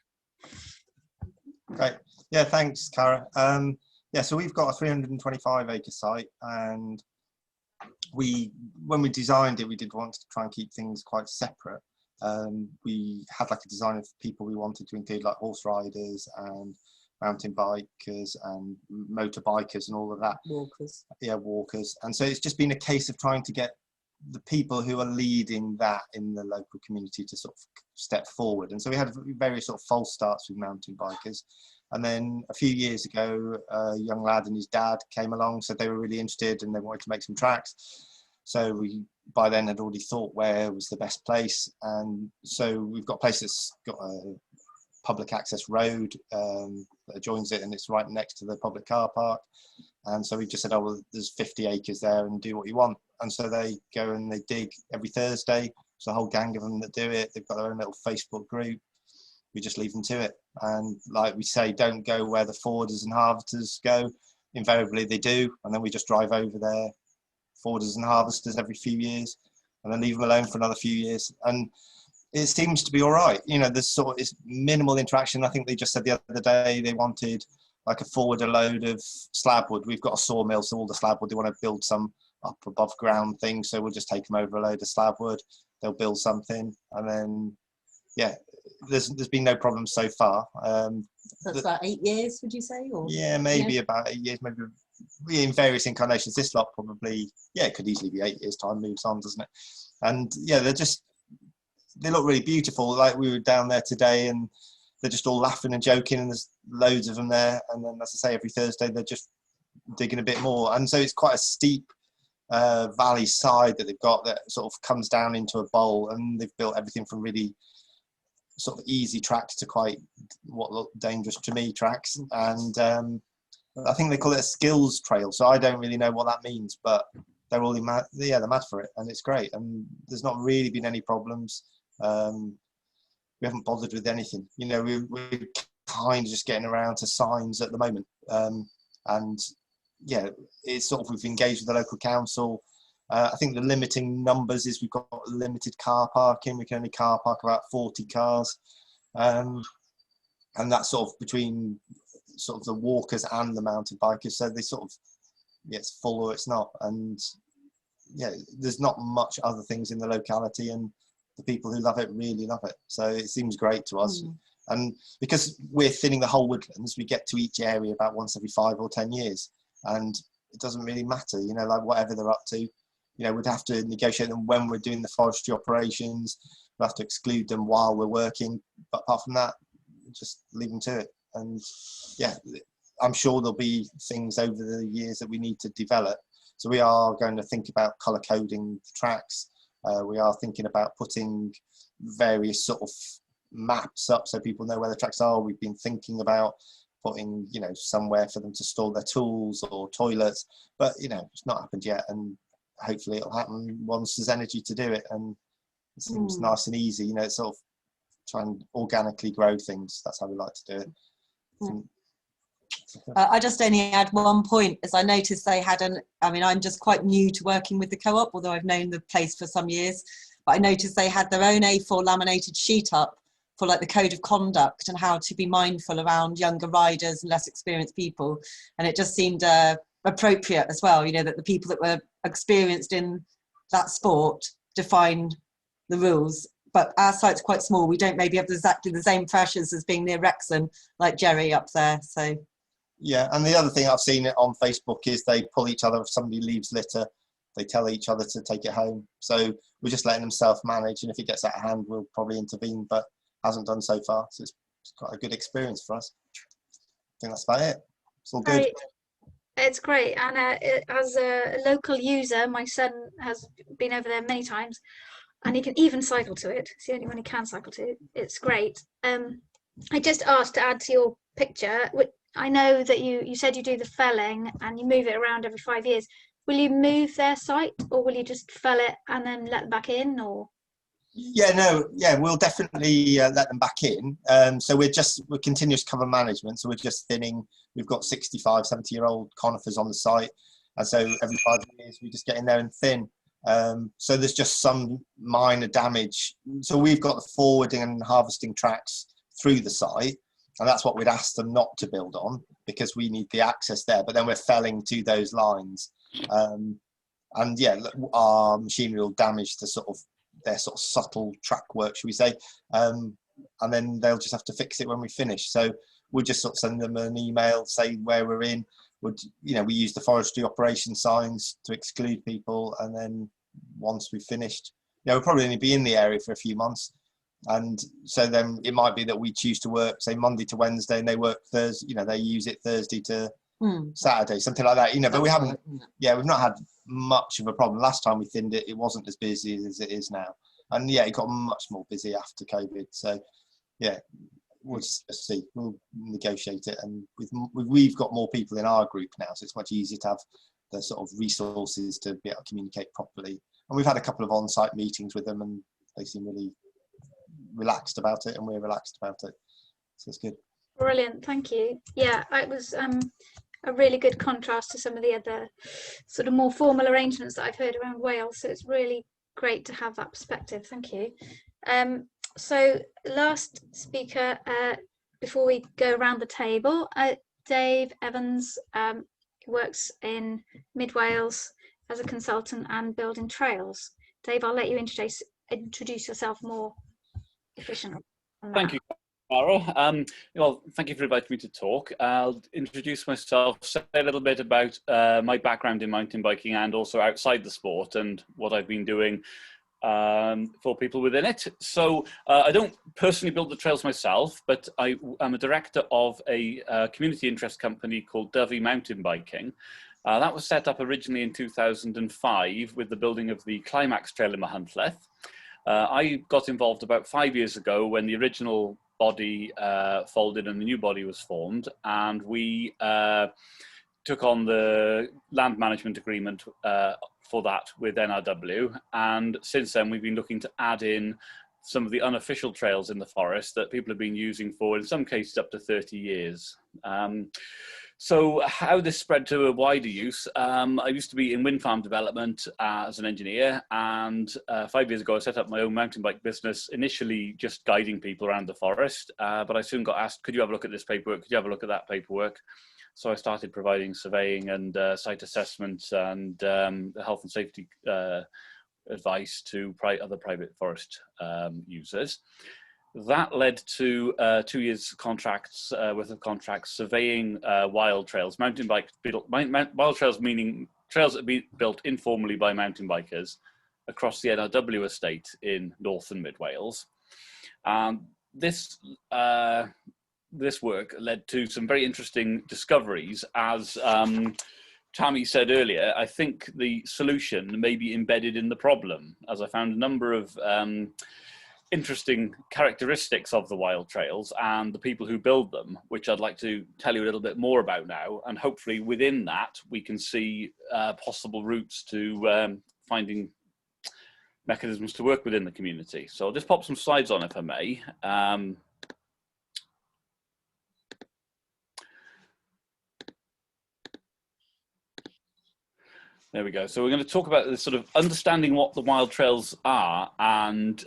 C: Great. Yeah, thanks, Cara. Yeah, so we've got a 325-acre site, and when we designed it, we did want to try and keep things quite separate. We had like a design of people we wanted to include, like horse riders and mountain bikers and motorbikers and all of that.
I: Walkers. Yeah,
C: walkers. And so it's just been a case of trying to get the people who are leading that in the local community to sort of step forward. And so we had various sort of false starts with mountain bikers. And then a few years ago, a young lad and his dad came along, said they were really interested and they wanted to make some tracks. So we, by then, had already thought where was the best place. And so we've got a place that's got a public access road that joins it, and it's right next to the public car park. And so we just said, oh, well, there's 50 acres there and do what you want. And so they go and they dig every Thursday. There's a whole gang of them that do it. They've got their own little Facebook group. We just leave them to it. And like we say, don't go where the forwarders and harvesters go. Invariably they do. And then we just drive over there, forwarders and harvesters every few years, and then leave them alone for another few years. And it seems to be all right. You know, there's sort of minimal interaction. I think they just said the other day they wanted like a forwarder load of slab wood. We've got a sawmill, so all the slab wood, they want to build some up above ground thing. So we'll just take them over a load of slab wood. They'll build something, and then, yeah, there's been no problems so far.
I: That's about 8 years, would you say? Or
C: yeah, maybe about 8 years, maybe in various incarnations. This lot probably, yeah, it could easily be 8 years' time, moves on, doesn't it? And yeah, they look really beautiful. Like we were down there today and they're just all laughing and joking, and there's loads of them there. And then, as I say, every Thursday they're just digging a bit more. And so it's quite a steep valley side that they've got that sort of comes down into a bowl, and they've built everything from really sort of easy tracks to quite what look dangerous to me tracks. And I think they call it a skills trail. So I don't really know what that means, but they're all mad for it, and it's great. And there's not really been any problems. We haven't bothered with anything. You know, we're kind of just getting around to signs at the moment. And yeah, it's sort of, we've engaged with the local council. I think the limiting numbers is we've got limited car parking. We can only car park about 40 cars. And that's sort of between sort of the walkers and the mountain bikers. So they sort of, yeah, it's full or it's not. And yeah, there's not much other things in the locality, and the people who love it really love it. So it seems great to us. And because we're thinning the whole woodlands, we get to each area about once every 5 or 10 years. And it doesn't really matter, you know, like whatever they're up to, you know, we'd have to negotiate them when we're doing the forestry operations. We'll have to exclude them while we're working. But apart from that, just leave them to it. And yeah, I'm sure there'll be things over the years that we need to develop. So we are going to think about colour coding the tracks. We are thinking about putting various sort of maps up so people know where the tracks are. We've been thinking about putting, you know, somewhere for them to store their tools or toilets, but you know, it's not happened yet, and hopefully it'll happen once there's energy to do it. And it seems nice and easy, you know, it's sort of try and organically grow things. That's how we like to do it.
I: I just only add one point, as I noticed they had I mean, I'm just quite new to working with the co-op, although I've known the place for some years, but I noticed they had their own A4 laminated sheet up for like the code of conduct and how to be mindful around younger riders and less experienced people. And it just seemed appropriate as well, you know, that the people that were experienced in that sport define the rules. But our site's quite small. We don't maybe have exactly the same pressures as being near Wrexham, like Jerry up there. So.
C: Yeah, and the other thing I've seen on Facebook is they pull each other if somebody leaves litter. They tell each other to take it home. So we're just letting them self-manage, and if it gets out of hand, we'll probably intervene, but hasn't done so far. So it's quite a good experience for us. I think that's about it. It's all good.
F: It's great, and as a local user, my son has been over there many times, and he can even cycle to it. It's the only one he can cycle to. It's great. I just asked to add to your picture. I know that you said you do the felling and you move it around every 5 years. Will you move their site, or will you just fell it and then let them back in, or?
C: Yeah, we'll definitely let them back in. So we're continuous cover management. So we're just thinning. We've got 65, 70-year-old conifers on the site. And so every 5 years, we just get in there and thin. So there's just some minor damage. So we've got the forwarding and harvesting tracks through the site. And that's what we'd ask them not to build on, because we need the access there. But then we're felling to those lines. And yeah, our machinery will damage their sort of subtle track work, should we say. And then they'll just have to fix it when we finish. So we'll just sort of send them an email, say where we're in. We use the forestry operation signs to exclude people. And then once we've finished, we'll probably only be in the area for a few months. And so then it might be that we choose to work, say, Monday to Wednesday, and they work Thursday, they use it Thursday to Saturday, something like that, but we haven't, we've not had much of a problem. Last time we thinned it, it wasn't as busy as it is now. And it got much more busy after COVID. So we'll just see, we'll negotiate it. And we've got more people in our group now, so it's much easier to have the sort of resources to be able to communicate properly. And we've had a couple of on-site meetings with them, and they seem really relaxed about it, and we're relaxed about it, so it's good.
F: Brilliant, thank you. It was a really good contrast to some of the other sort of more formal arrangements that I've heard around Wales, so it's really great to have that perspective. Thank you. So last speaker before we go around the table, Dave Evans, works in Mid Wales as a consultant and building trails. Dave, I'll let you introduce yourself more efficiently.
D: Thank you, Cara. Well, thank you for inviting me to talk. I'll introduce myself, say a little bit about my background in mountain biking and also outside the sport, and what I've been doing for people within it. So I don't personally build the trails myself, but I am a director of a community interest company called Dyfi Mountain Biking. That was set up originally in 2005 with the building of the Climax Trail in Machynlleth. I got involved about 5 years ago when the original body folded and the new body was formed, and we took on the land management agreement for that with NRW, and since then we've been looking to add in some of the unofficial trails in the forest that people have been using for, in some cases, up to 30 years. So how this spread to a wider use, I used to be in wind farm development as an engineer, and 5 years ago I set up my own mountain bike business, initially just guiding people around the forest, but I soon got asked, could you have a look at this paperwork, could you have a look at that paperwork? So I started providing surveying and site assessments and health and safety advice to other private forest users. That led to 2 years contracts worth of contracts surveying wild trails, wild trails meaning trails that have been built informally by mountain bikers across the NRW estate in North and Mid Wales. This work led to some very interesting discoveries. As Tammy said earlier, I think the solution may be embedded in the problem, as I found a number of interesting characteristics of the wild trails and the people who build them, which I'd like to tell you a little bit more about now. And hopefully within that, we can see possible routes to finding mechanisms to work within the community. So I'll just pop some slides on, if I may. There we go. So we're going to talk about this sort of understanding what the wild trails are and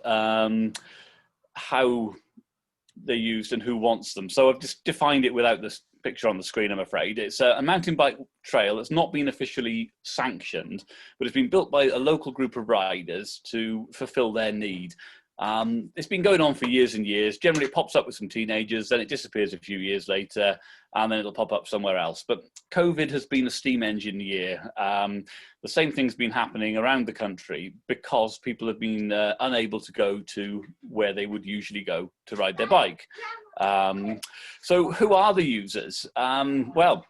D: how they're used and who wants them. So I've just defined it without this picture on the screen, I'm afraid. It's a mountain bike trail that's not been officially sanctioned, but it's been built by a local group of riders to fulfill their need. It's been going on for years and years. Generally, it pops up with some teenagers, then it disappears a few years later, and then it'll pop up somewhere else. But COVID has been a steam engine year. The same thing's been happening around the country because people have been unable to go to where they would usually go to ride their bike. So who are the users? Well,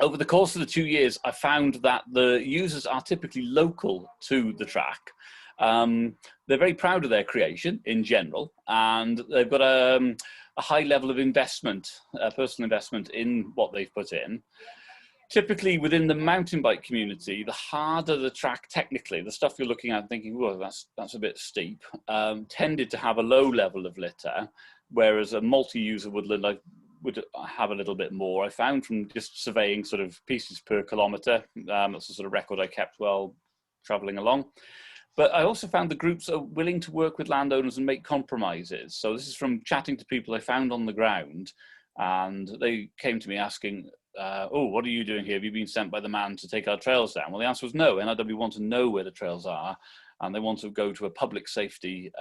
D: over the course of the 2 years, I found that the users are typically local to the track. They're very proud of their creation in general, and they've got a high level of investment, personal investment in what they've put in. Typically within the mountain bike community, the harder the track technically, the stuff you're looking at and thinking, well, that's a bit steep, tended to have a low level of litter, whereas a multi-user woodland would have a little bit more. I found from just surveying sort of pieces per kilometre. That's the sort of record I kept while travelling along. But I also found the groups are willing to work with landowners and make compromises. So this is from chatting to people I found on the ground, and they came to me asking, oh, what are you doing here? Have you been sent by the man to take our trails down? Well, the answer was no. NRW want to know where the trails are, and they want to go to a public safety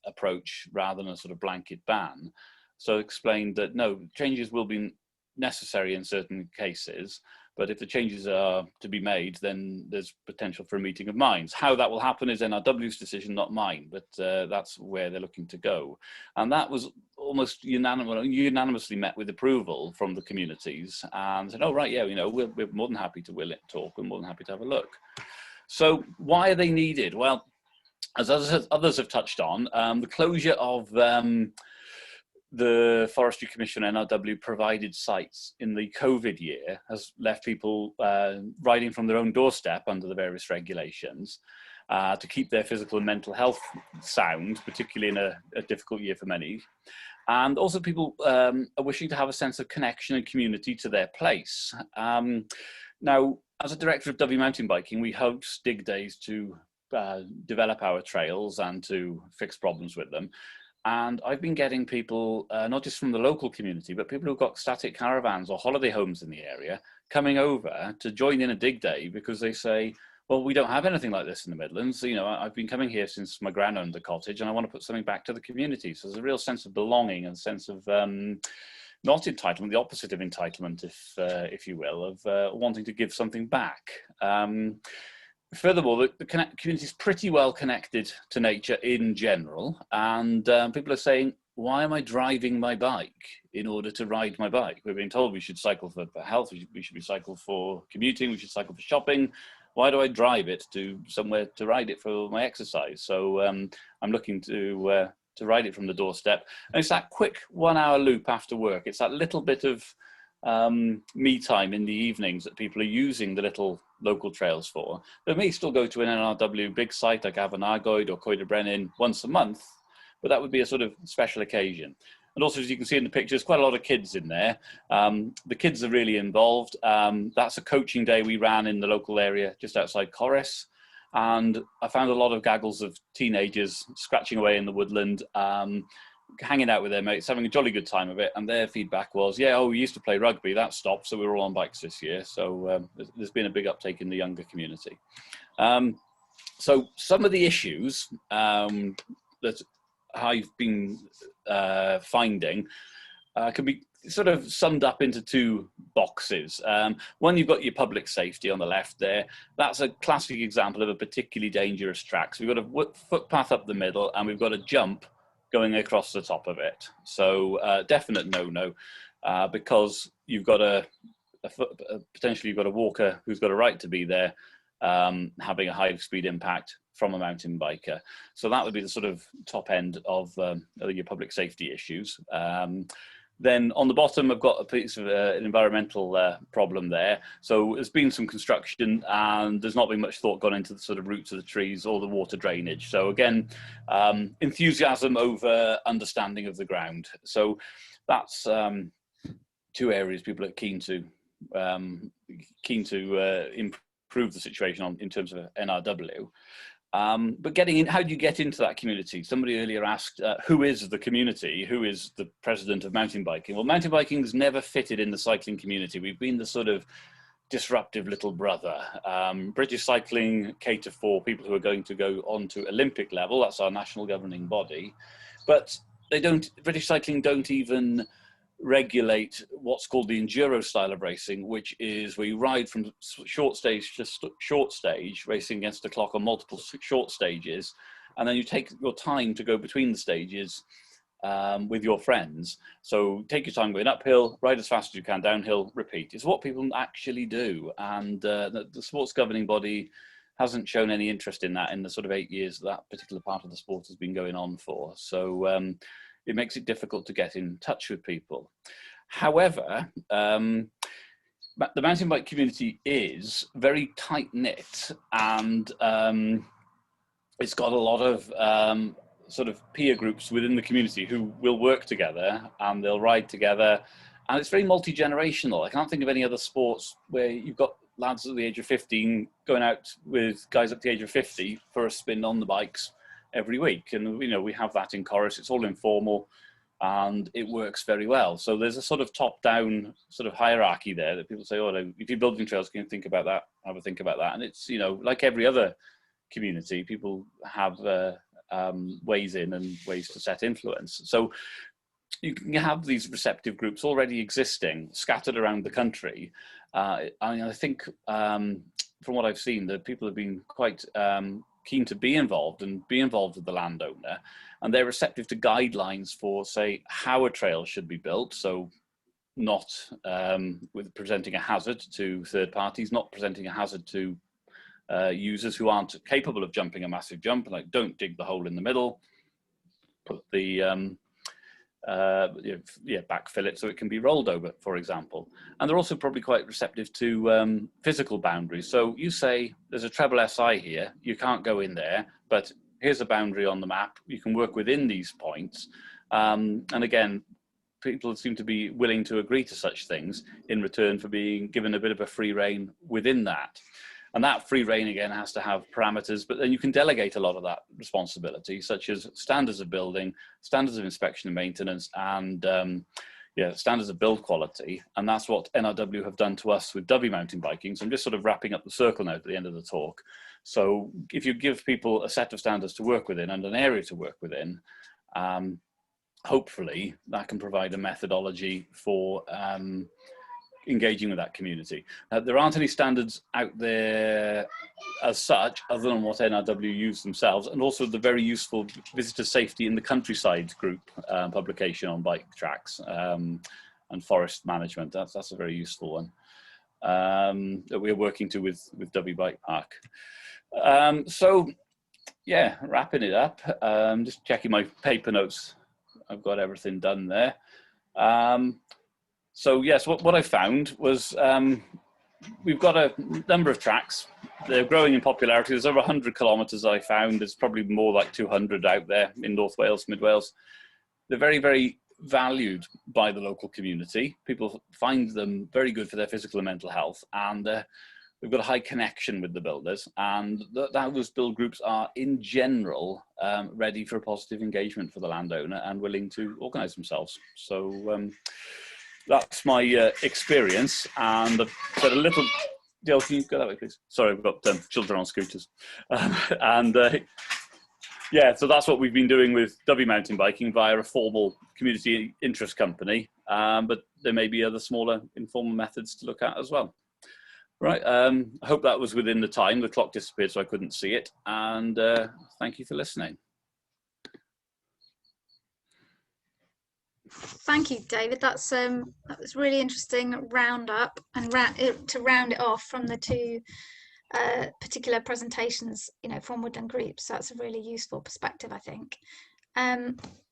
D: approach rather than a sort of blanket ban. So I explained that no, changes will be necessary in certain cases, but if the changes are to be made, then there's potential for a meeting of minds. How that will happen is NRW's decision, not mine, but that's where they're looking to go. And that was almost unanimously met with approval from the communities, and said, oh, right, yeah, you know, we're more than happy to talk, we're more than happy to have a look. So why are they needed? Well, as others have touched on, the closure of the Forestry Commission NRW provided sites in the COVID year has left people riding from their own doorstep under the various regulations to keep their physical and mental health sound, particularly in a difficult year for many. And also people are wishing to have a sense of connection and community to their place. Now, as a director of W Mountain Biking, we host dig days to develop our trails and to fix problems with them. And I've been getting people, not just from the local community, but people who've got static caravans or holiday homes in the area coming over to join in a dig day because they say, well, we don't have anything like this in the Midlands. You know, I've been coming here since my gran owned the cottage and I want to put something back to the community. So there's a real sense of belonging and sense of not entitlement, the opposite of entitlement, if you will, of wanting to give something back. Furthermore, the community is pretty well connected to nature in general, and people are saying, why am I driving my bike in order to ride my bike? We're being told we should cycle for health, we should be cycle for commuting, we should cycle for shopping. Why do I drive it to somewhere to ride it for my exercise? So I'm looking to ride it from the doorstep. And it's that quick 1 hour loop after work. It's that little bit of me time in the evenings that people are using the little local trails for. They may still go to an NRW big site like Avanargoed or Coed y Brenin once a month, but that would be a sort of special occasion. And also, as you can see in the picture, there's quite a lot of kids in there. The kids are really involved. That's a coaching day we ran in the local area just outside Corris. And I found a lot of gaggles of teenagers scratching away in the woodland, hanging out with their mates, having a jolly good time of it. And their feedback was, yeah, oh, we used to play rugby, that stopped, so we were all on bikes this year. So there's been a big uptake in the younger community. So some of the issues that I've been finding can be sort of summed up into two boxes. One, you've got your public safety on the left there. That's a classic example of a particularly dangerous track. So we've got a footpath up the middle and we've got a jump going across the top of it. So definite no-no, because you've got potentially you've got a walker who's got a right to be there, having a high speed impact from a mountain biker. So that would be the sort of top end of your public safety issues. Then on the bottom, I've got a piece of an environmental problem there. So there's been some construction and there's not been much thought gone into the sort of roots of the trees or the water drainage. So again, enthusiasm over understanding of the ground. So that's two areas people are keen to improve the situation on in terms of NRW. But getting in, how do you get into that community? Somebody earlier asked, who is the community? Who is the president of mountain biking? Well, mountain biking's never fitted in the cycling community. We've been the sort of disruptive little brother. British cycling cater for people who are going to go on to Olympic level. That's our national governing body. But they don't, British cycling don't even regulate what's called the enduro style of racing, which is where you ride from short stage to short stage, racing against the clock on multiple short stages, and then you take your time to go between the stages with your friends. So take your time going uphill, ride as fast as you can downhill, repeat. It's what people actually do, and the sports governing body hasn't shown any interest in that in the sort of 8 years that particular part of the sport has been going on for. So it makes it difficult to get in touch with people. However, the mountain bike community is very tight-knit, and it's got a lot of sort of peer groups within the community who will work together and they'll ride together, and it's very multi-generational. I can't think of any other sports where you've got lads at the age of 15 going out with guys up to the age of 50 for a spin on the bikes every week. And, you know, we have that in Chorus. It's all informal and it works very well. So there's a sort of top-down sort of hierarchy there that people say, oh, if you're building trails, can you think about that? Have a think about that. And it's, you know, like every other community, people have ways in and ways to set influence. So you can have these receptive groups already existing, scattered around the country. I think from what I've seen, that people have been quite keen to be involved and be involved with the landowner, and they're receptive to guidelines for, say, how a trail should be built. So not with presenting a hazard to third parties, not presenting a hazard to users who aren't capable of jumping a massive jump, like don't dig the hole in the middle, put the backfill it so it can be rolled over, for example. And they're also probably quite receptive to physical boundaries. So you say there's a treble SI here, you can't go in there, but here's a boundary on the map, you can work within these points. And again, people seem to be willing to agree to such things in return for being given a bit of a free rein within that. And that free rein, again, has to have parameters, but then you can delegate a lot of that responsibility, such as standards of building, standards of inspection and maintenance, and standards of build quality. And that's what NRW have done to us with W mountain biking. So I'm just sort of wrapping up the circle now at the end of the talk. So if you give people a set of standards to work within and an area to work within, hopefully that can provide a methodology for engaging with that community. There aren't any standards out there as such, other than what NRW use themselves, and also the very useful visitor safety in the countryside group publication on bike tracks and forest management. That's a very useful one that we're working to with W Bike Park. So yeah, wrapping it up, just checking my paper notes. I've got everything done there. So yes, what I found was we've got a number of tracks. They're growing in popularity. There's over 100 kilometres I found. There's probably more like 200 out there in North Wales, Mid Wales. They're very, very valued by the local community. People find them very good for their physical and mental health. And we've got a high connection with the builders. And those build groups are, in general, ready for a positive engagement for the landowner and willing to organise themselves. So that's my experience, and I've got a little. Dale, can you go that way, please? Sorry, I've got children on scooters, yeah. So that's what we've been doing with W mountain biking via a formal community interest company, but there may be other smaller informal methods to look at as well. Right. I hope that was within the time. The clock disappeared, so I couldn't see it. And thank you for listening.
F: Thank you, David. That was really interesting roundup, and to round it off from the two particular presentations, from Woodland groups. So that's a really useful perspective, I think.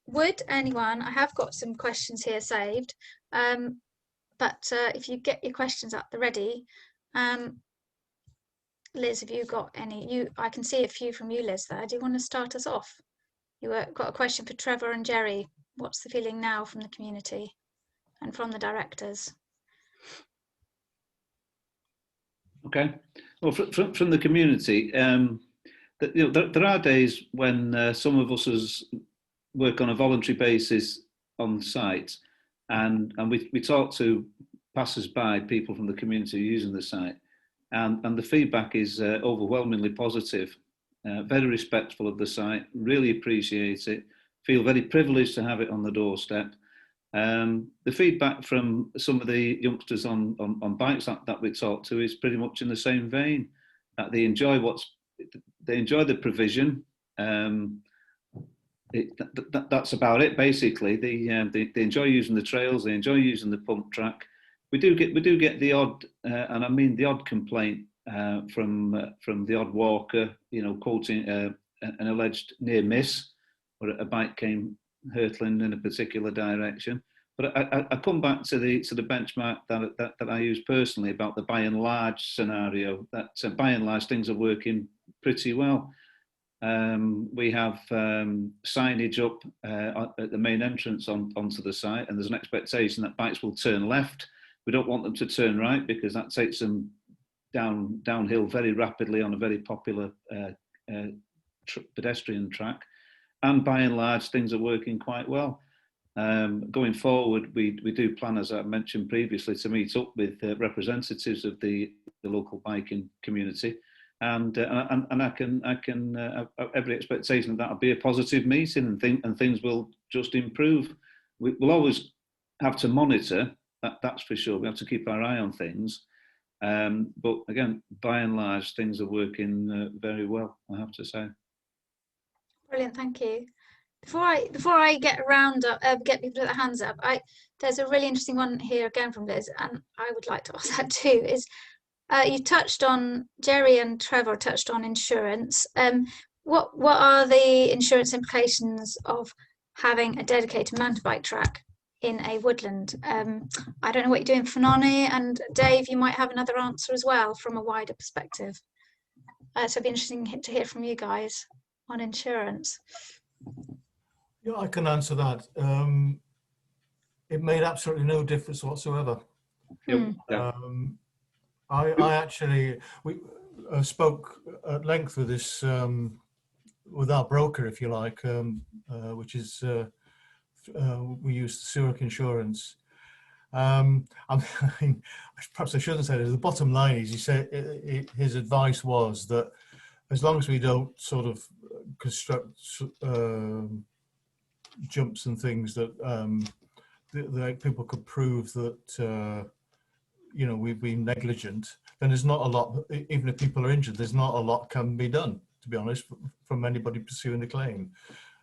F: Would anyone, I have got some questions here saved, but if you get your questions up, they're ready. Liz, have you got any? I can see a few from you, Liz, there. Do you want to start us off? You got a question for Trevor and Jerry. What's the feeling now from the community and from the directors?
B: Okay. Well, from the community, there are days when some of us work on a voluntary basis on site, and we talk to passers-by, people from the community using the site, and the feedback is overwhelmingly positive. Very respectful of the site, really appreciate it, feel very privileged to have it on the doorstep. The feedback from some of the youngsters on bikes that we talk to is pretty much in the same vein, that they enjoy the provision. That's about it, basically. They enjoy using the trails, they enjoy using the pump track. We do get the odd, and I mean the odd complaint from the odd walker, quoting an alleged near miss, where a bike came hurtling in a particular direction. But I come back to the benchmark that I use personally about the by and large scenario. That by and large things are working pretty well. We have signage up at the main entrance onto the site, and there's an expectation that bikes will turn left. We don't want them to turn right because that takes them downhill very rapidly on a very popular pedestrian track. And by and large, things are working quite well. Going forward, we do plan, as I mentioned previously, to meet up with representatives of the local biking community, and I can have every expectation that that'll be a positive meeting, and things will just improve. We'll always have to monitor, that's for sure. We have to keep our eye on things, but again, by and large, things are working very well, I have to say.
F: Brilliant, thank you. Before I get around, get people to their hands up, there's a really interesting one here again from Liz, and I would like to ask that too. Is you touched on, Jerry and Trevor touched on insurance. What are the insurance implications of having a dedicated mountain bike track in a woodland? I don't know what you're doing for Nani, and Dave, you might have another answer as well from a wider perspective. So it'd be interesting to hear from you guys on insurance.
L: Yeah, I can answer that. It made absolutely no difference whatsoever. I actually spoke at length with this with our broker, if you like, which is we use Zurich Insurance. I mean, perhaps I shouldn't say it. The bottom line is, he said his advice was that as long as we don't sort of construct jumps and things that people could prove that we've been negligent, then there's not a lot. Even if people are injured, there's not a lot can be done, to be honest, from anybody pursuing the claim.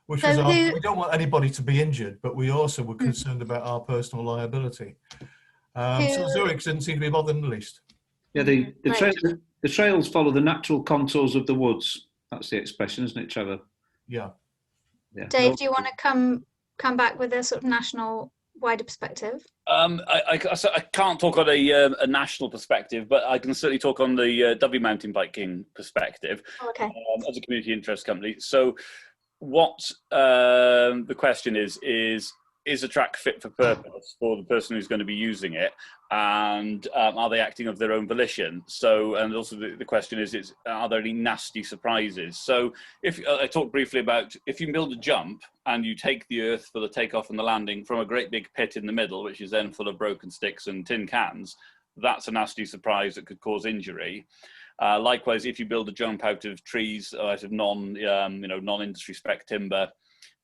L: Which was we don't want anybody to be injured, but we also were concerned about our personal liability. So Zurich didn't seem to be bothered in the least.
B: Yeah, the trails follow the natural contours of the woods. That's the expression, isn't it, Trevor?
L: Yeah.
F: Dave, do you want to come back with a sort of national wider perspective?
D: I can't talk on a national perspective, but I can certainly talk on the W mountain biking perspective.
F: Okay.
D: As a community interest company. So what the question is a track fit for purpose for the person who's going to be using it, and are they acting of their own volition? So, and also the question is are there any nasty surprises? So if I talked briefly about, if you build a jump and you take the earth for the takeoff and the landing from a great big pit in the middle, which is then full of broken sticks and tin cans, that's a nasty surprise that could cause injury. Likewise, if you build a jump out of trees, out of non-industry spec timber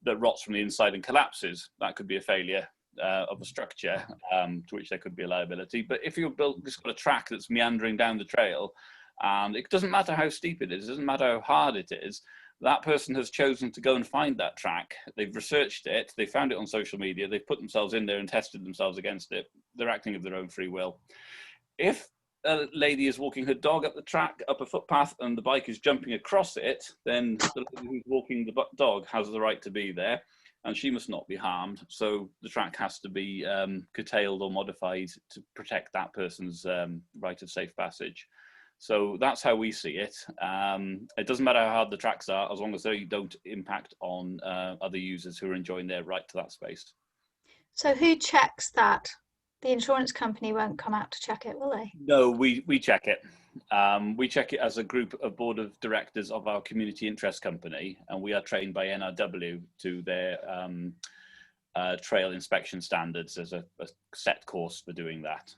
D: that rots from the inside and collapses, that could be a failure of a structure, to which there could be a liability. But if you've just got a track that's meandering down the trail, and it doesn't matter how steep it is, it doesn't matter how hard it is, that person has chosen to go and find that track. They've researched it, they found it on social media, they've put themselves in there and tested themselves against it. They're acting of their own free will. If a lady is walking her dog up the track, up a footpath, and the bike is jumping across it, then the lady who's walking the dog has the right to be there, and she must not be harmed. So the track has to be curtailed or modified to protect that person's right of safe passage. So that's how we see it. It doesn't matter how hard the tracks are, as long as they don't impact on other users who are enjoying their right to that space.
F: So who checks that? The insurance company won't come out to check it, will they?
D: No, we check it. We check it as a group of board of directors of our community interest company, and we are trained by NRW to their trail inspection standards as a set course for doing that.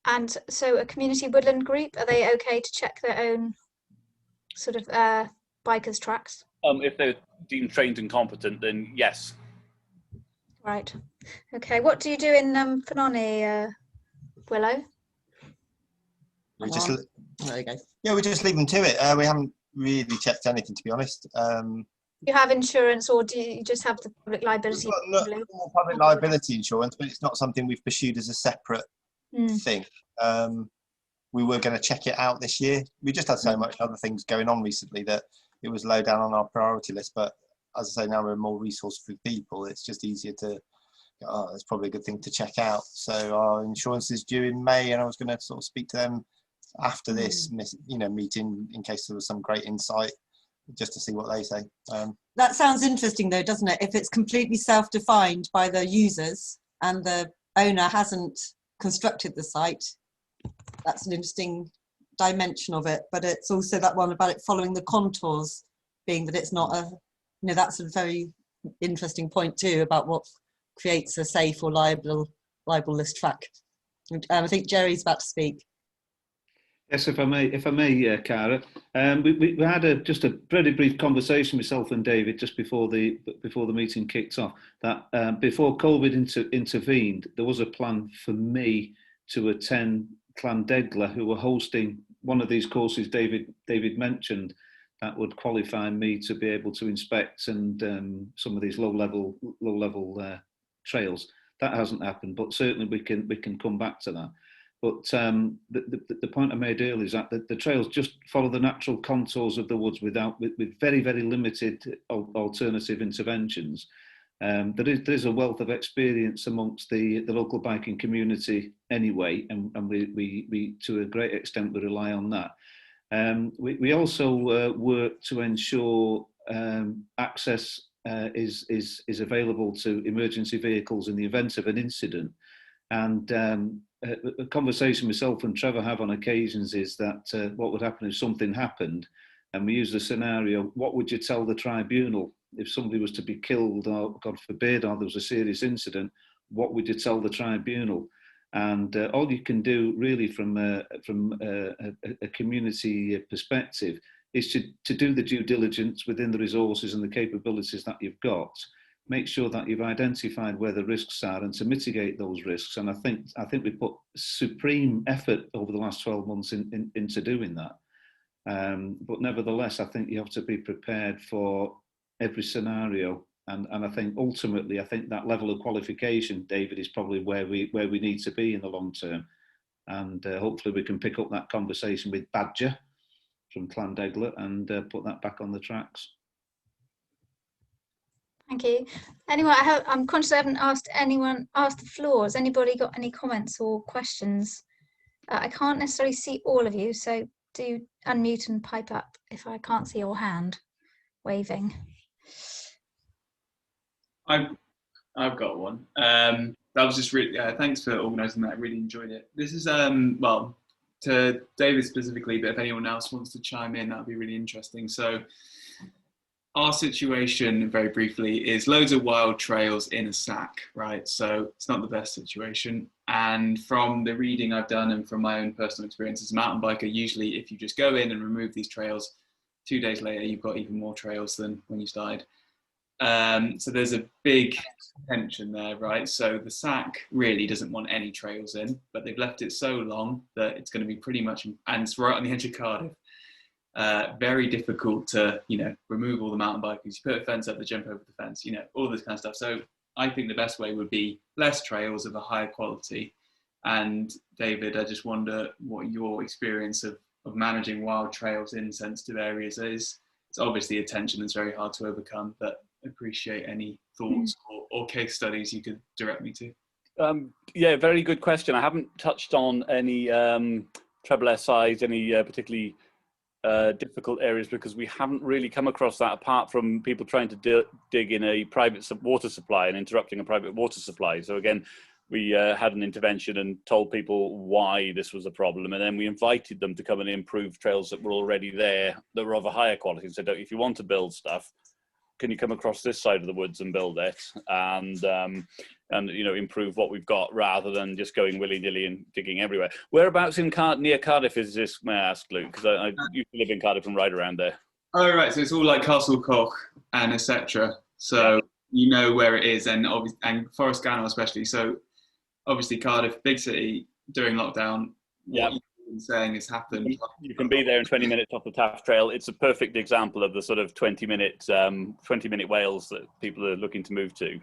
F: And so a community woodland group, are they okay to check their own sort of bikers' tracks?
D: If they're deemed trained and competent, then yes.
F: Right. Okay. What do you do in Fanoni, Willow?
C: We just there you go. Yeah, we just leave them to it. We haven't really checked anything, to be honest.
F: You have insurance, or do you just have the public liability?
C: Not public liability insurance, but it's not something we've pursued as a separate thing. We were going to check it out this year. We just had so much other things going on recently that it was low down on our priority list. But as I say, now we're more resourceful people. It's just easier to, oh, that's probably a good thing to check out. So our insurance is due in May, and I was going to sort of speak to them after this, meeting in case there was some great insight, just to see what they say.
I: That sounds interesting though, doesn't it? If it's completely self-defined by the users and the owner hasn't constructed the site, that's an interesting dimension of it. But it's also that one about it following the contours, being that it's not a, that's a very interesting point too about what creates a safe or libel-less track. I think Jerry's about to speak.
B: Yes, if I may, Cara. We had just a very brief conversation, myself and David, just before the meeting kicked off. That before COVID intervened, there was a plan for me to attend Llandegla, who were hosting one of these courses David mentioned, that would qualify me to be able to inspect and some of these low level trails. That hasn't happened, but certainly we can come back to that. But the point I made earlier is that the trails just follow the natural contours of the woods with very, very limited alternative interventions. There is a wealth of experience amongst the local biking community anyway, and we to a great extent we rely on that. We also work to ensure access is available to emergency vehicles in the event of an incident. And a conversation myself and Trevor have on occasions is that what would happen if something happened, and we use the scenario, what would you tell the tribunal if somebody was to be killed, or God forbid, or there was a serious incident? What would you tell the tribunal? And all you can do really from a community perspective is to do the due diligence within the resources and the capabilities that you've got. Make sure that you've identified where the risks are and to mitigate those risks. And I think we put supreme effort over the last 12 months into doing that. But nevertheless, I think you have to be prepared for every scenario. And I think ultimately, I think that level of qualification, David, is probably where we need to be in the long term. And hopefully we can pick up that conversation with Badger from Llandegla and put that back on the tracks.
F: Thank you. Anyone? I'm conscious I haven't asked the floor. Has anybody got any comments or questions? I can't necessarily see all of you, so do unmute and pipe up if I can't see your hand waving.
E: I've got one. That was just really thanks for organising that. I really enjoyed it. This is well, to David specifically, but if anyone else wants to chime in, that'd be really interesting. So our situation, very briefly, is loads of wild trails in a sack, right? So it's not the best situation. And from the reading I've done and from my own personal experience as a mountain biker, usually if you just go in and remove these trails, 2 days later, you've got even more trails than when you started. So there's a big tension there, right? So the SAC really doesn't want any trails in, but they've left it so long that it's going to be pretty much, and it's right on the edge of Cardiff, very difficult to, remove all the mountain bikers. You put a fence up, they jump over the fence, all this kind of stuff. So I think the best way would be less trails of a higher quality And David, I just wonder what your experience of managing wild trails in sensitive areas is. It's obviously a tension that's very hard to overcome, but appreciate any thoughts or case studies you could direct me to.
D: Yeah, very good question. I haven't touched on any treble SIs, any particularly difficult areas, because we haven't really come across that, apart from people trying to dig in a private water supply and interrupting a private water supply. So again, we had an intervention and told people why this was a problem, and then we invited them to come and improve trails that were already there that were of a higher quality. So if you want to build stuff, can you come across this side of the woods and build it, and you know, improve what we've got, rather than just going willy-nilly and digging everywhere. Whereabouts in near Cardiff is this, may I ask, Luke? Because I used to live in Cardiff and ride around there.
E: Oh, right. So it's all like Castle Koch and etc. So you know where it is, and obviously, and Forest Gannon especially. So obviously Cardiff, big city, during lockdown. What you've been saying has happened.
D: You can be there in 20 minutes off the Taff Trail. It's a perfect example of the sort of 20-minute Wales that people are looking to move to.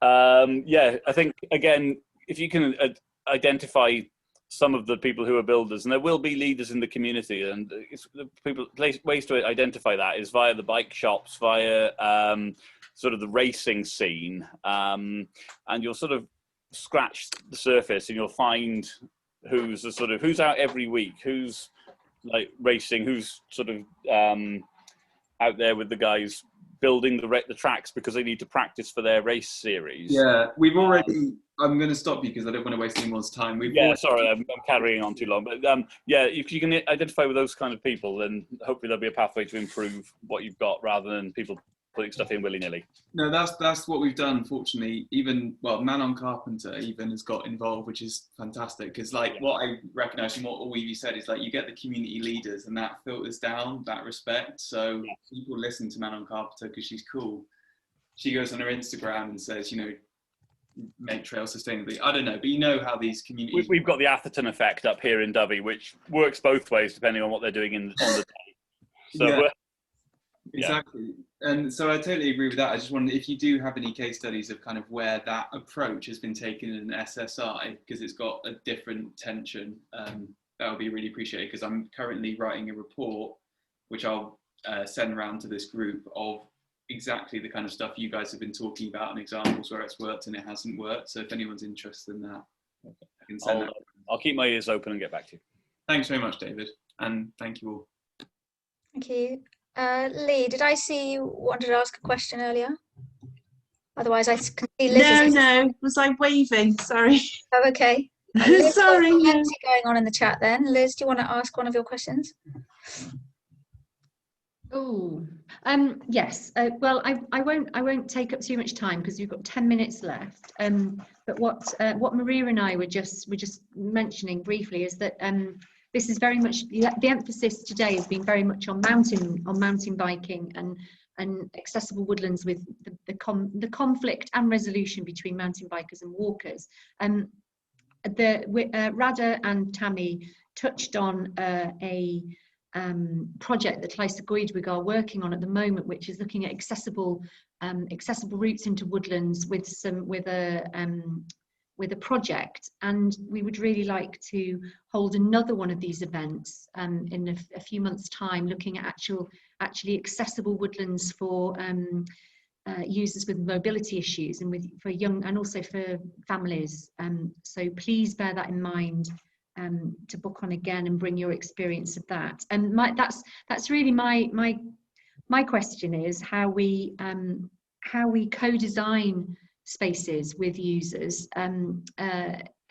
D: Yeah, I think, again, if you can identify some of the people who are builders, and there will be leaders in the community, and ways to identify that is via the bike shops, via sort of the racing scene, and you'll sort of scratch the surface and you'll find who's out every week, who's like racing, who's sort of out there with the guys building the tracks because they need to practice for their race series.
E: Yeah, we've already, I'm going to stop you because I don't want to waste anyone's time.
D: Sorry, I'm carrying on too long. But yeah, if you can identify with those kind of people, then hopefully there'll be a pathway to improve what you've got, rather than people putting stuff in willy-nilly.
E: No, that's what we've done, fortunately. Even, well, Man on Carpenter even has got involved, which is fantastic, because like what I recognise from what all you said is like you get the community leaders and that filters down that respect. So people listen to Man on Carpenter because she's cool. She goes on her Instagram and says, you know, make trails sustainably. I don't know, but you know how these communities...
D: We've got the Atherton effect up here in Dovey, which works both ways depending on what they're doing on the day. So
E: exactly. And so I totally agree with that. I just wondered if you do have any case studies of kind of where that approach has been taken in an SSI, because it's got a different tension. That would be really appreciated, because I'm currently writing a report which I'll send around to this group of exactly the kind of stuff you guys have been talking about and examples where it's worked and it hasn't worked. So if anyone's interested in that, I can send that.
D: I'll keep my ears open and get back to you.
E: Thanks very much, David, and thank you all.
F: Thank you. Lee, did I see you wanted to ask a question earlier? Otherwise, I can see Liz.
G: No, was I waving? Sorry.
F: Oh, okay. Liz,
G: sorry.
F: Plenty going on in the chat then. Liz, do you want to ask one of your questions?
A: Oh, yes. Well, I won't take up too much time because we've got 10 minutes left. But what Maria and I were just mentioning briefly is that this is very much the emphasis today has been very much on mountain biking and accessible woodlands, with the conflict and resolution between mountain bikers and walkers. Rada and Tammy touched on a project that Llais y Goedwig are working on at the moment, which is looking at accessible routes into woodlands with a project, and we would really like to hold another one of these events in a few months' time, looking at actually accessible woodlands for users with mobility issues and for young and also for families. So please bear that in mind to book on again and bring your experience of that. And that's really my question is how we co-design spaces with users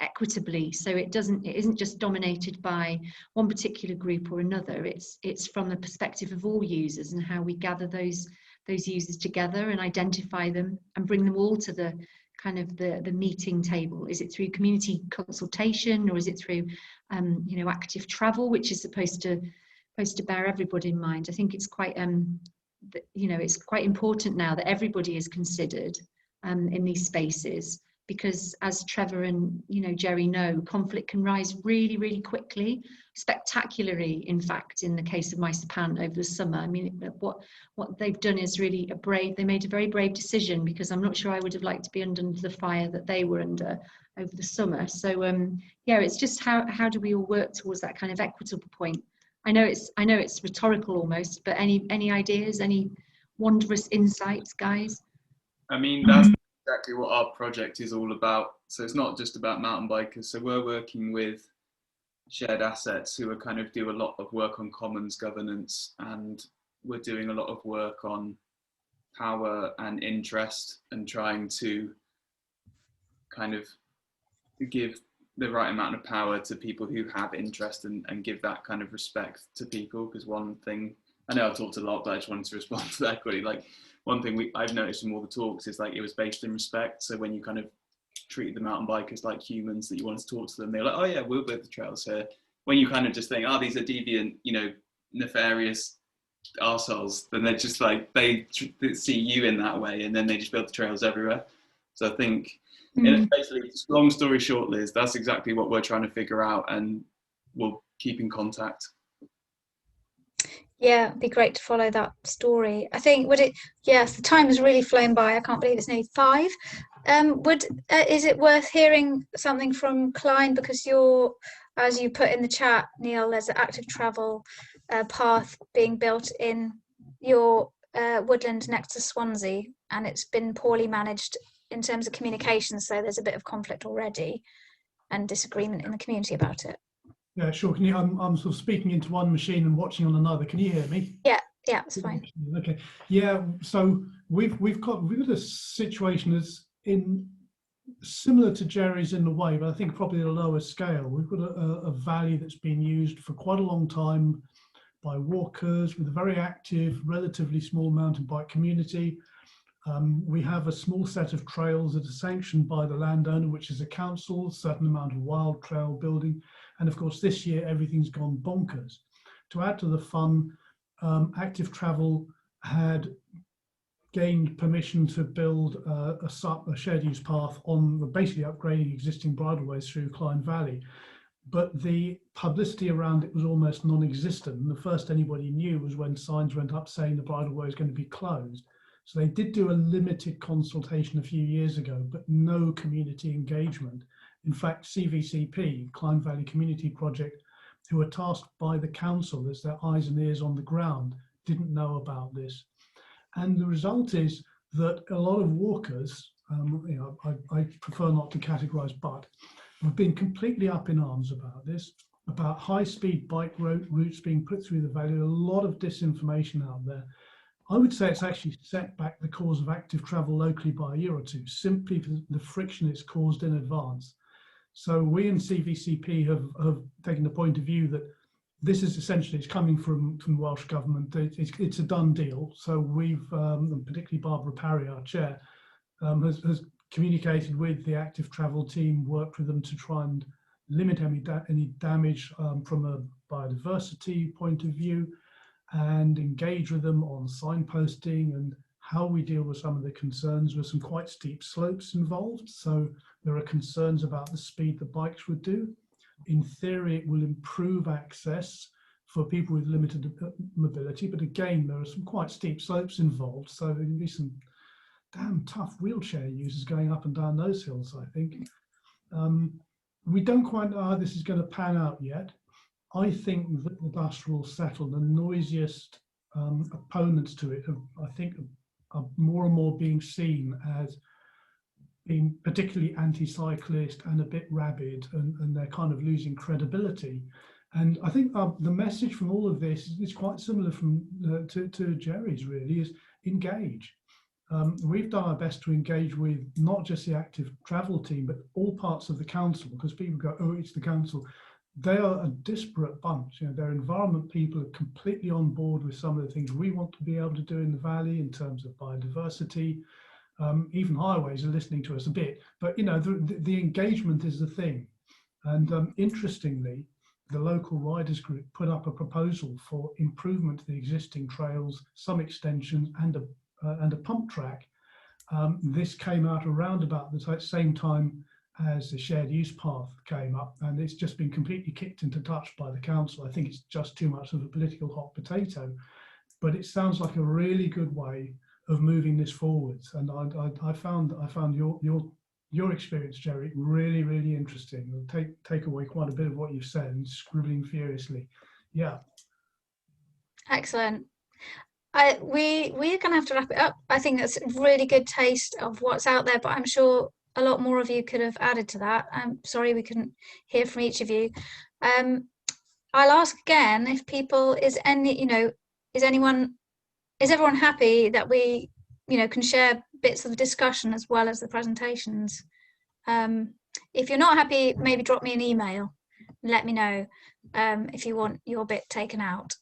A: equitably, so it isn't just dominated by one particular group or another. It's from the perspective of all users, and how we gather those users together and identify them and bring them all to the kind of the meeting table. Is it through community consultation, or is it through active travel, which is supposed to bear everybody in mind? I think it's quite it's quite important now that everybody is considered in these spaces, because as Trevor and Jerry know, conflict can rise really, really quickly, spectacularly, in fact, in the case of Maisapan over the summer. I mean, what they've done is really they made a very brave decision, because I'm not sure I would have liked to be under the fire that they were under over the summer. So yeah, it's just how do we all work towards that kind of equitable point? I know it's rhetorical almost, but any ideas, any wondrous insights, guys?
E: I mean, that's exactly what our project is all about. So it's not just about mountain bikers. So we're working with shared assets who are kind of do a lot of work on commons governance, and we're doing a lot of work on power and interest, and trying to kind of give the right amount of power to people who have interest, and give that kind of respect to people. Because one thing, I know I've talked a lot, but I just wanted to respond to that quickly. Like, one thing I've noticed from all the talks is like it was based in respect. So when you kind of treat the mountain bikers like humans, that you want to talk to them, they're like, oh yeah, we'll build the trails here. When you kind of just think, oh, these are deviant, nefarious arseholes, then they're just like, they see you in that way, and then they just build the trails everywhere. So I think, basically, long story short, Liz, that's exactly what we're trying to figure out, and we'll keep in contact.
F: Yeah, it'd be great to follow that story. I think yes, the time has really flown by. I can't believe it's nearly 5. Is it worth hearing something from Klein, because you're, as you put in the chat, Neil, there's an active travel path being built in your woodland next to Swansea, and it's been poorly managed in terms of communication, so there's a bit of conflict already and disagreement in the community about it.
H: Yeah, sure. Can you? I'm sort of speaking into one machine and watching on another. Can you hear me?
F: Yeah, it's fine.
H: Okay. Yeah. So we've got a situation that's similar to Jerry's in the way, but I think probably at a lower scale. We've got a valley that's been used for quite a long time by walkers, with a very active, relatively small mountain bike community. We have a small set of trails that are sanctioned by the landowner, which is a council, a certain amount of wild trail building. And of course, this year, everything's gone bonkers. To add to the fun, Active Travel had gained permission to build a shared use path on basically upgrading existing bridleways through Clyde Valley. But the publicity around it was almost non-existent. And the first anybody knew was when signs went up saying the bridleway was going to be closed. So they did do a limited consultation a few years ago, but no community engagement. In fact, CVCP, Clyde Valley Community Project, who are tasked by the council as their eyes and ears on the ground, didn't know about this. And the result is that a lot of walkers, I prefer not to categorize, but have been completely up in arms about this, about high-speed bike routes being put through the valley, a lot of disinformation out there. I would say it's actually set back the cause of active travel locally by a year or two, simply for the friction it's caused in advance. So we in CVCP have taken the point of view that this is essentially, it's coming from the Welsh Government. It's a done deal. So we've, particularly Barbara Parry, our chair, has communicated with the active travel team, worked with them to try and limit any damage from a biodiversity point of view, and engage with them on signposting and how we deal with some of the concerns. With some quite steep slopes involved. So there are concerns about the speed the bikes would do. In theory, it will improve access for people with limited mobility. But again, there are some quite steep slopes involved. So there can be some damn tough wheelchair users going up and down those hills, I think. We don't quite know how this is going to pan out yet. I think that the dust will settle. The noisiest opponents to it, I think, are more and more being seen as being particularly anti-cyclist and a bit rabid, and they're kind of losing credibility. And I think the message from all of this is quite similar to Jerry's, really, is engage. We've done our best to engage with not just the active travel team, but all parts of the council, because people go, oh, it's the council. They are a disparate bunch. Their environment people are completely on board with some of the things we want to be able to do in the valley in terms of biodiversity. Even highways are listening to us a bit, but the engagement is the thing. And interestingly, the local riders group put up a proposal for improvement to the existing trails, some extensions, and a pump track. This came out around about the same time as the shared use path came up, and it's just been completely kicked into touch by the council. I think it's just too much of a political hot potato, but it sounds like a really good way of moving this forwards. And I found your experience, Jerry, really, really interesting. I'll take away quite a bit of what you've said and scribbling furiously. Yeah.
F: Excellent. We're going to have to wrap it up. I think that's a really good taste of what's out there, but I'm sure a lot more of you could have added to that. I'm sorry we couldn't hear from each of you. I'll ask again if people, is everyone happy that we, can share bits of the discussion as well as the presentations? If you're not happy, maybe drop me an email. Let me know if you want your bit taken out.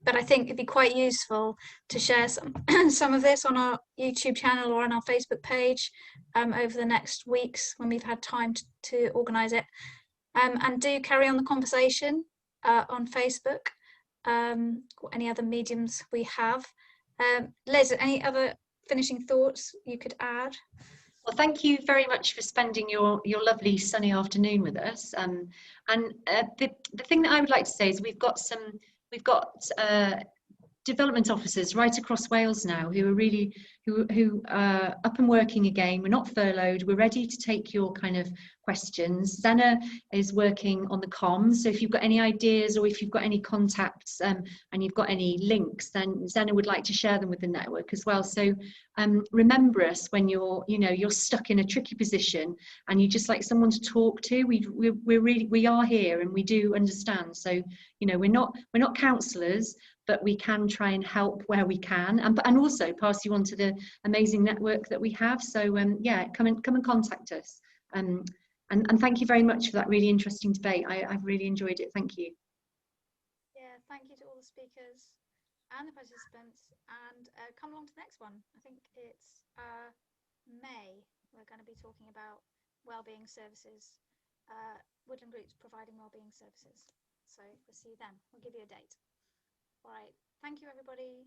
F: But I think it'd be quite useful to share some of this on our YouTube channel or on our Facebook page over the next weeks when we've had time to organise it. And do carry on the conversation on Facebook or any other mediums we have. Liz, any other finishing thoughts you could add?
A: Well, thank you very much for spending your lovely sunny afternoon with us. And the thing that I would like to say is we've got development officers right across Wales now who are really who are up and working again. We're not furloughed. We're ready to take your kind of questions. Zena is working on the comms, so if you've got any ideas or if you've got any contacts and you've got any links, then Zena would like to share them with the network as well. So remember us when you're stuck in a tricky position and you just like someone to talk to. We are here and we do understand. So we're not counsellors, but we can try and help where we can, and also pass you on to the amazing network that we have. So yeah, come and contact us. And thank you very much for that really interesting debate. I've really enjoyed it. Thank you.
F: Yeah, thank you to all the speakers and the participants. And come along to the next one. I think it's May. We're going to be talking about wellbeing services. Woodland Groups providing wellbeing services. So we'll see you then. We'll give you a date. All right. Thank you, everybody.